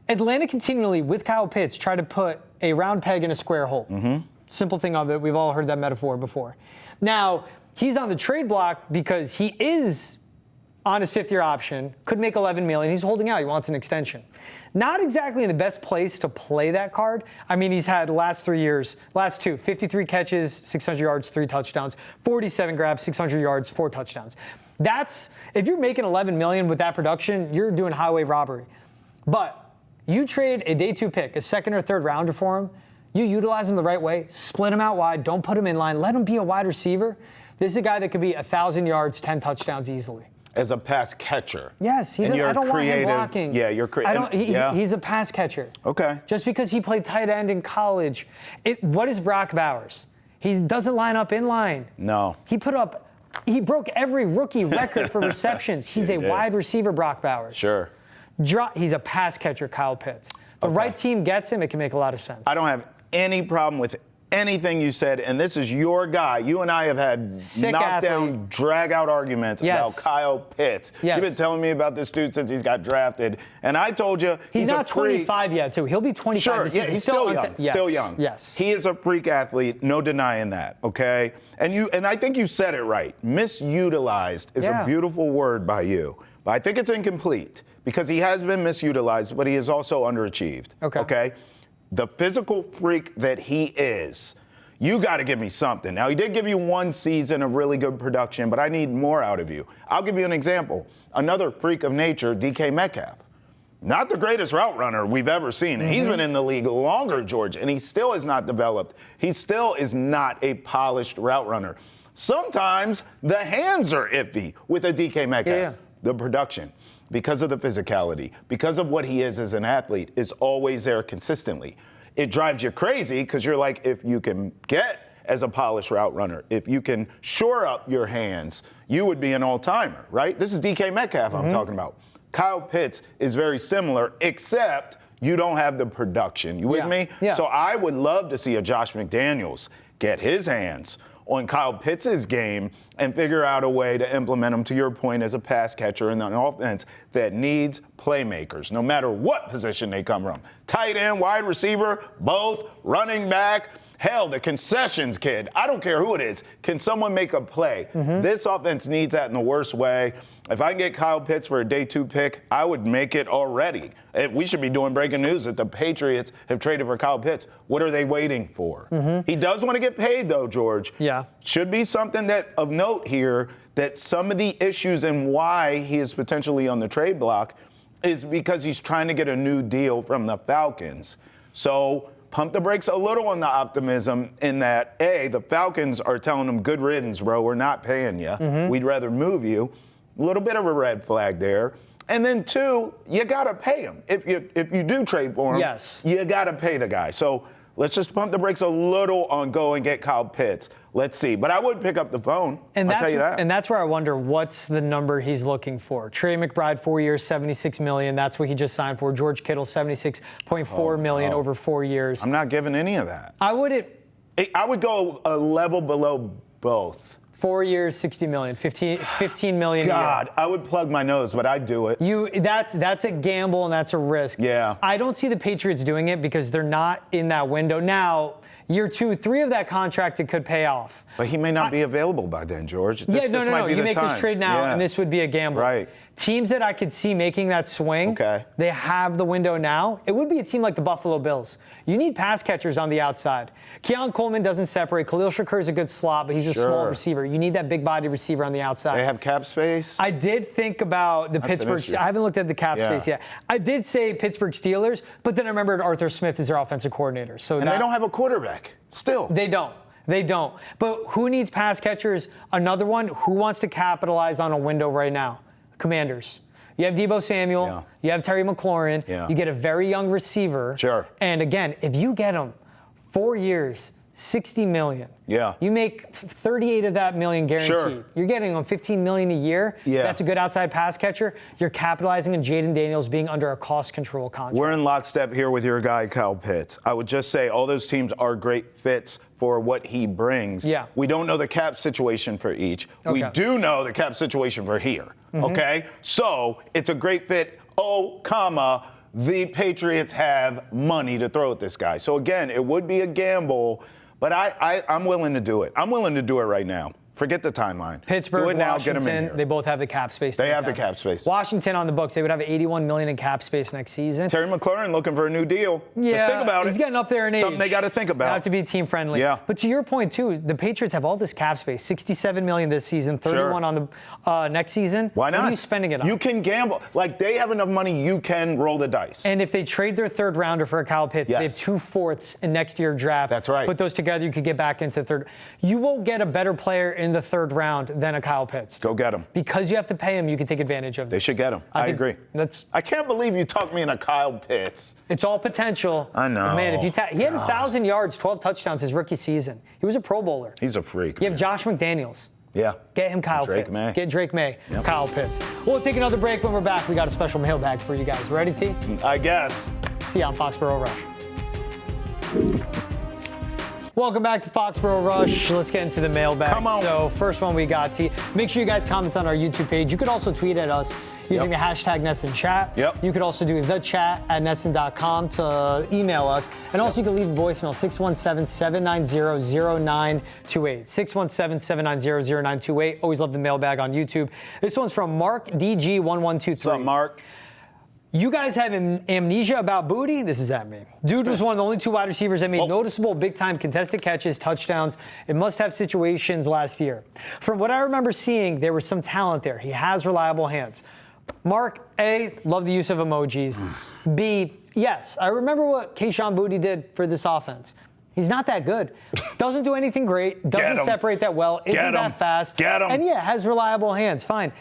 [SPEAKER 1] Atlanta continually, with Kyle Pitts, try to put a round peg in a square hole. Simple thing of it. We've all heard that metaphor before. Now, he's on the trade block because he is on his 5th-year option, could make $11 million. He's holding out. He wants an extension. Not exactly in the best place to play that card. I mean, he's had last 2, 53 catches, 600 yards, 3 touchdowns, 47 grabs, 600 yards, 4 touchdowns. That's, if you're making $11 million with that production, you're doing highway robbery. But you trade a day 2 pick, a second or third rounder for him, you utilize him the right way, split him out wide, don't put him in line, let him be a wide receiver. This is a guy that could be 1,000 yards, 10 touchdowns easily.
[SPEAKER 2] As a pass catcher.
[SPEAKER 1] Yes, I don't want him blocking.
[SPEAKER 2] Yeah, you're creative.
[SPEAKER 1] He's a pass catcher.
[SPEAKER 2] Okay.
[SPEAKER 1] Just because he played tight end in college. What is Brock Bowers? He doesn't line up in line.
[SPEAKER 2] No.
[SPEAKER 1] He broke every rookie record for receptions. He's a wide receiver, Brock Bowers.
[SPEAKER 2] Sure.
[SPEAKER 1] He's a pass catcher, Kyle Pitts. The right team gets him, it can make a lot of sense.
[SPEAKER 2] I don't have any problem with anything you said, and this is your guy. You and I have had knockdown, drag-out arguments about Kyle Pitts. You've been telling me about this dude since he's got drafted, and I told you
[SPEAKER 1] he's not 25 yet, too. He'll be 25
[SPEAKER 2] sure,
[SPEAKER 1] this season.
[SPEAKER 2] He's still young. Still young.
[SPEAKER 1] Yes.
[SPEAKER 2] He is a freak athlete, no denying that, okay? And I think you said it right. Misutilized is a beautiful word by you, but I think it's incomplete because he has been misutilized, but he is also underachieved, okay? The physical freak that he is, you got to give me something. Now, he did give you 1 season of really good production, but I need more out of you. I'll give you an example. Another freak of nature, DK Metcalf. Not the greatest route runner we've ever seen. He's been in the league longer, George, and he still is not developed. He still is not a polished route runner. Sometimes the hands are iffy with a DK Metcalf. The production, because of the physicality, because of what he is as an athlete, is always there consistently. It drives you crazy because you're like, if you can get as a polished route runner, if you can shore up your hands, you would be an all-timer, right? This is DK Metcalf I'm talking about. Kyle Pitts is very similar, except you don't have the production. You with me?
[SPEAKER 1] Yeah.
[SPEAKER 2] So I would love to see a Josh McDaniels get his hands on Kyle Pitts' game and figure out a way to implement him, to your point, as a pass catcher in an offense that needs playmakers, no matter what position they come from. Tight end, wide receiver, both, running back. Hell, the concessions kid, I don't care who it is. Can someone make a play? This offense needs that in the worst way. If I can get Kyle Pitts for a day 2 pick, I would make it already. We should be doing breaking news that the Patriots have traded for Kyle Pitts. What are they waiting for? He does want to get paid, though, George.
[SPEAKER 1] Yeah.
[SPEAKER 2] Should be something that of note here, that some of the issues and why he is potentially on the trade block is because he's trying to get a new deal from the Falcons. So pump the brakes a little on the optimism in that, A, the Falcons are telling him, good riddance, bro, we're not paying you. We'd rather move you. A little bit of a red flag there. And then 2, you got to pay him. If you do trade for him,
[SPEAKER 1] yes,
[SPEAKER 2] you got to pay the guy. So let's just pump the brakes a little on go and get Kyle Pitts. Let's see. But I would pick up the phone. I'll tell you that.
[SPEAKER 1] And that's where I wonder what's the number he's looking for. Trey McBride, 4 years, $76 million. That's what he just signed for. George Kittle, $76.4 million over 4 years.
[SPEAKER 2] I'm not giving any of that.
[SPEAKER 1] I would
[SPEAKER 2] go a level below both.
[SPEAKER 1] 4 years, $60 million, $15 million
[SPEAKER 2] God,
[SPEAKER 1] a year.
[SPEAKER 2] I would plug my nose, but I'd do it.
[SPEAKER 1] That's a gamble and that's a risk.
[SPEAKER 2] Yeah.
[SPEAKER 1] I don't see the Patriots doing it because they're not in that window. Now, year 2, 3 of that contract, it could pay off.
[SPEAKER 2] But he may not be available by then, George.
[SPEAKER 1] No. You make this trade now, and this would be a gamble.
[SPEAKER 2] Right.
[SPEAKER 1] Teams that I could see making that swing, they have the window now. It would be a team like the Buffalo Bills. You need pass catchers on the outside. Keon Coleman doesn't separate. Khalil Shakur is a good slot, but he's a small receiver. You need that big-body receiver on the outside.
[SPEAKER 2] They have cap space?
[SPEAKER 1] I did think about the Pittsburgh. I haven't looked at the cap space yet. I did say Pittsburgh Steelers, but then I remembered Arthur Smith is their offensive coordinator. So
[SPEAKER 2] they don't have a quarterback still.
[SPEAKER 1] They don't. But who needs pass catchers? Another one, who wants to capitalize on a window right now? Commanders. You have Deebo Samuel. You have Terry McLaurin. You get a very young receiver.
[SPEAKER 2] Sure.
[SPEAKER 1] And again, if you get him 4 years, $60 million.
[SPEAKER 2] Yeah.
[SPEAKER 1] You make 38 of that million guaranteed.
[SPEAKER 2] Sure.
[SPEAKER 1] You're getting him $15 million a year.
[SPEAKER 2] Yeah.
[SPEAKER 1] That's a good outside pass catcher. You're capitalizing on Jaden Daniels being under a cost control contract.
[SPEAKER 2] We're in lockstep here with your guy, Kyle Pitts. I would just say all those teams are great fits for what he brings.
[SPEAKER 1] Yeah.
[SPEAKER 2] We don't know the cap situation for each. We do know the cap situation for here. Okay? So it's a great fit. The Patriots have money to throw at this guy. So again, it would be a gamble, but I'm willing to do it. I'm willing to do it right now. Forget the timeline.
[SPEAKER 1] Pittsburgh,
[SPEAKER 2] do it now,
[SPEAKER 1] Washington,
[SPEAKER 2] get him in here.
[SPEAKER 1] they both have the cap space.
[SPEAKER 2] They have the cap space.
[SPEAKER 1] Washington on the books, they would have $81 million in cap space next season.
[SPEAKER 2] Terry McLaurin looking for a new deal.
[SPEAKER 1] Yeah,
[SPEAKER 2] just think about it.
[SPEAKER 1] He's getting up there in age.
[SPEAKER 2] Something they got to think about.
[SPEAKER 1] They have to be team friendly.
[SPEAKER 2] Yeah.
[SPEAKER 1] But to your point too, the Patriots have all this cap space, $67 million this season, $31 on the next season.
[SPEAKER 2] Why not?
[SPEAKER 1] What are you spending it on?
[SPEAKER 2] You can gamble. Like, they have enough money, you can roll the dice.
[SPEAKER 1] And if they trade their third rounder for a Kyle Pitts, they have 2/4 in next year's draft.
[SPEAKER 2] That's right.
[SPEAKER 1] Put those together, you could get back into third. You won't get a better player in the third round than a Kyle Pitts.
[SPEAKER 2] Go get him.
[SPEAKER 1] Because you have to pay him, you can take advantage of this.
[SPEAKER 2] They should get him. I agree. I can't believe you talked me into Kyle Pitts.
[SPEAKER 1] It's all potential.
[SPEAKER 2] I know.
[SPEAKER 1] But man, if he had 1,000 yards, 12 touchdowns his rookie season. He was a Pro Bowler.
[SPEAKER 2] He's a freak.
[SPEAKER 1] You have Josh McDaniels.
[SPEAKER 2] Yeah.
[SPEAKER 1] Get him Kyle
[SPEAKER 2] Drake
[SPEAKER 1] Pitts.
[SPEAKER 2] May.
[SPEAKER 1] Get Drake May, Kyle Pitts. We'll take another break. When we're back, we got a special mailbag for you guys. Ready, T?
[SPEAKER 2] I guess.
[SPEAKER 1] See you on Foxborough Rush. Welcome back to Foxborough Rush. Let's get into the mailbag.
[SPEAKER 2] Come on.
[SPEAKER 1] So first one we got, T. Make sure you guys comment on our YouTube page. You could also tweet at us using the hashtag NessenChat. You could also do the chat at Nessen.com to email us. And also you can leave a voicemail, 617-790-0928. 617-790-0928. Always love the mailbag on YouTube. This one's from Mark DG1123.
[SPEAKER 2] What's up, Mark?
[SPEAKER 1] You guys have amnesia about Booty? This is at me. Dude was one of the only 2 wide receivers that made noticeable big-time contested catches, touchdowns, and must-have situations last year. From what I remember seeing, there was some talent there. He has reliable hands. Mark, A, love the use of emojis. B, yes, I remember what Kayshon Boutte did for this offense. He's not that good. Doesn't do anything great. Doesn't separate that well. Isn't that fast. And yeah, has reliable hands. Fine.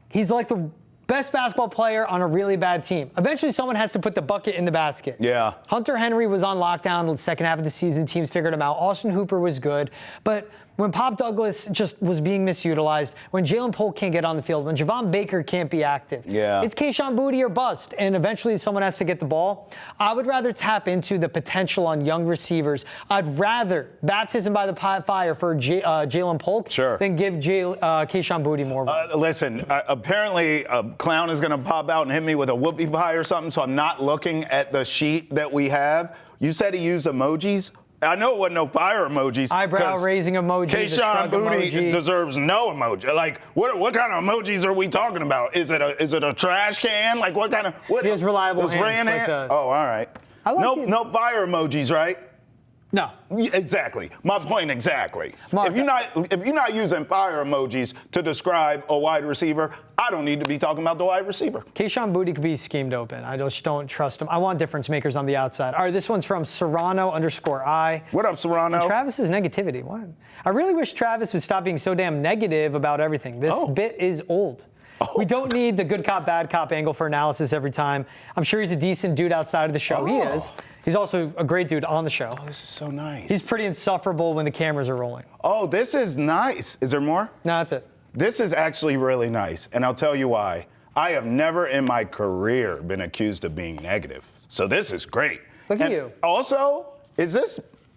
[SPEAKER 1] He's like the best basketball player on a really bad team. Eventually, someone has to put the bucket in the basket.
[SPEAKER 2] Yeah.
[SPEAKER 1] Hunter Henry was on lockdown the second half of the season. Teams figured him out. Austin Hooper was good. But when Pop Douglas just was being misutilized, when Jalen Polk can't get on the field, when Javon Baker can't be active, it's Kayshon Boutte or bust, and eventually someone has to get the ball. I would rather tap into the potential on young receivers. I'd rather baptism by the fire for Jalen Polk than give Kayshon Boutte more.
[SPEAKER 2] Listen, apparently a clown is going to pop out and hit me with a whoopie pie or something, so I'm not looking at the sheet that we have. You said he used emojis. I know it wasn't no fire emojis.
[SPEAKER 1] Eyebrow raising emoji.
[SPEAKER 2] Kayshon Boutte deserves no emoji. Like, what kind of emojis are we talking about? Is it a trash can? Like, what kind of? What,
[SPEAKER 1] he has reliable hands.
[SPEAKER 2] Oh, all right. No fire emojis, right?
[SPEAKER 1] No.
[SPEAKER 2] Exactly. My point exactly. If you're not using fire emojis to describe a wide receiver, I don't need to be talking about the wide receiver.
[SPEAKER 1] Kayshon Boutte could be schemed open. I just don't trust him. I want difference makers on the outside. All right, this one's from Serrano_I.
[SPEAKER 2] What up, Serrano?
[SPEAKER 1] And Travis's negativity. What? I really wish Travis would stop being so damn negative about everything. This bit is old. We don't need the good cop, bad cop angle for analysis every time. I'm sure he's a decent dude outside of the show. He is. He's also a great dude on the show.
[SPEAKER 2] Oh, this is so nice.
[SPEAKER 1] He's pretty insufferable when the cameras are rolling.
[SPEAKER 2] Oh, this is nice. Is there more?
[SPEAKER 1] No, that's it.
[SPEAKER 2] This is actually really nice, and I'll tell you why. I have never in my career been accused of being negative. So this is great.
[SPEAKER 1] Look at you.
[SPEAKER 2] Also,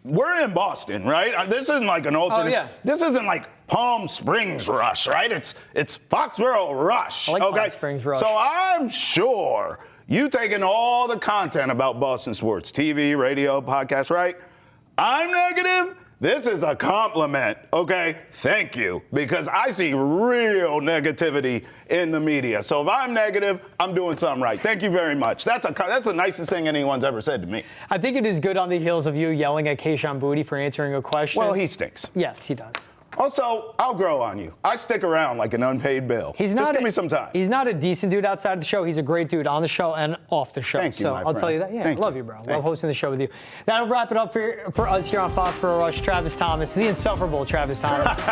[SPEAKER 2] we're in Boston, right? This isn't like an alternate.
[SPEAKER 1] Oh, yeah.
[SPEAKER 2] This isn't like Palm Springs Rush, right? It's Foxborough Rush.
[SPEAKER 1] I like Palm Springs Rush.
[SPEAKER 2] So I'm sure you taking all the content about Boston sports, TV, radio, podcast, right? I'm negative. This is a compliment, okay? Thank you, because I see real negativity in the media. So if I'm negative, I'm doing something right. Thank you very much. That's the nicest thing anyone's ever said to me.
[SPEAKER 1] I think it is good on the heels of you yelling at Kayshon Boutte for answering a question.
[SPEAKER 2] Well, he stinks.
[SPEAKER 1] Yes, he does.
[SPEAKER 2] Also, I'll grow on you. I stick around like an unpaid bill. Just give me some time.
[SPEAKER 1] He's not a decent dude outside the show. He's a great dude on the show and off the show.
[SPEAKER 2] Thank you,
[SPEAKER 1] so
[SPEAKER 2] my
[SPEAKER 1] I'll
[SPEAKER 2] friend.
[SPEAKER 1] tell you that. Yeah,
[SPEAKER 2] Thank
[SPEAKER 1] love
[SPEAKER 2] you.
[SPEAKER 1] you, bro. Love hosting the show with you. That'll wrap it up for us here on Foxborough Rush. Travis Thomas, the insufferable Travis Thomas.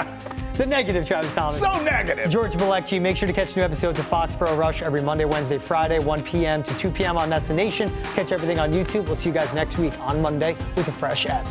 [SPEAKER 1] The negative Travis Thomas.
[SPEAKER 2] So negative.
[SPEAKER 1] George Balekji. Make sure to catch new episodes of Foxborough Rush every Monday, Wednesday, Friday, 1 p.m. to 2 p.m. on Nessa Nation. Catch everything on YouTube. We'll see you guys next week on Monday with a fresh app.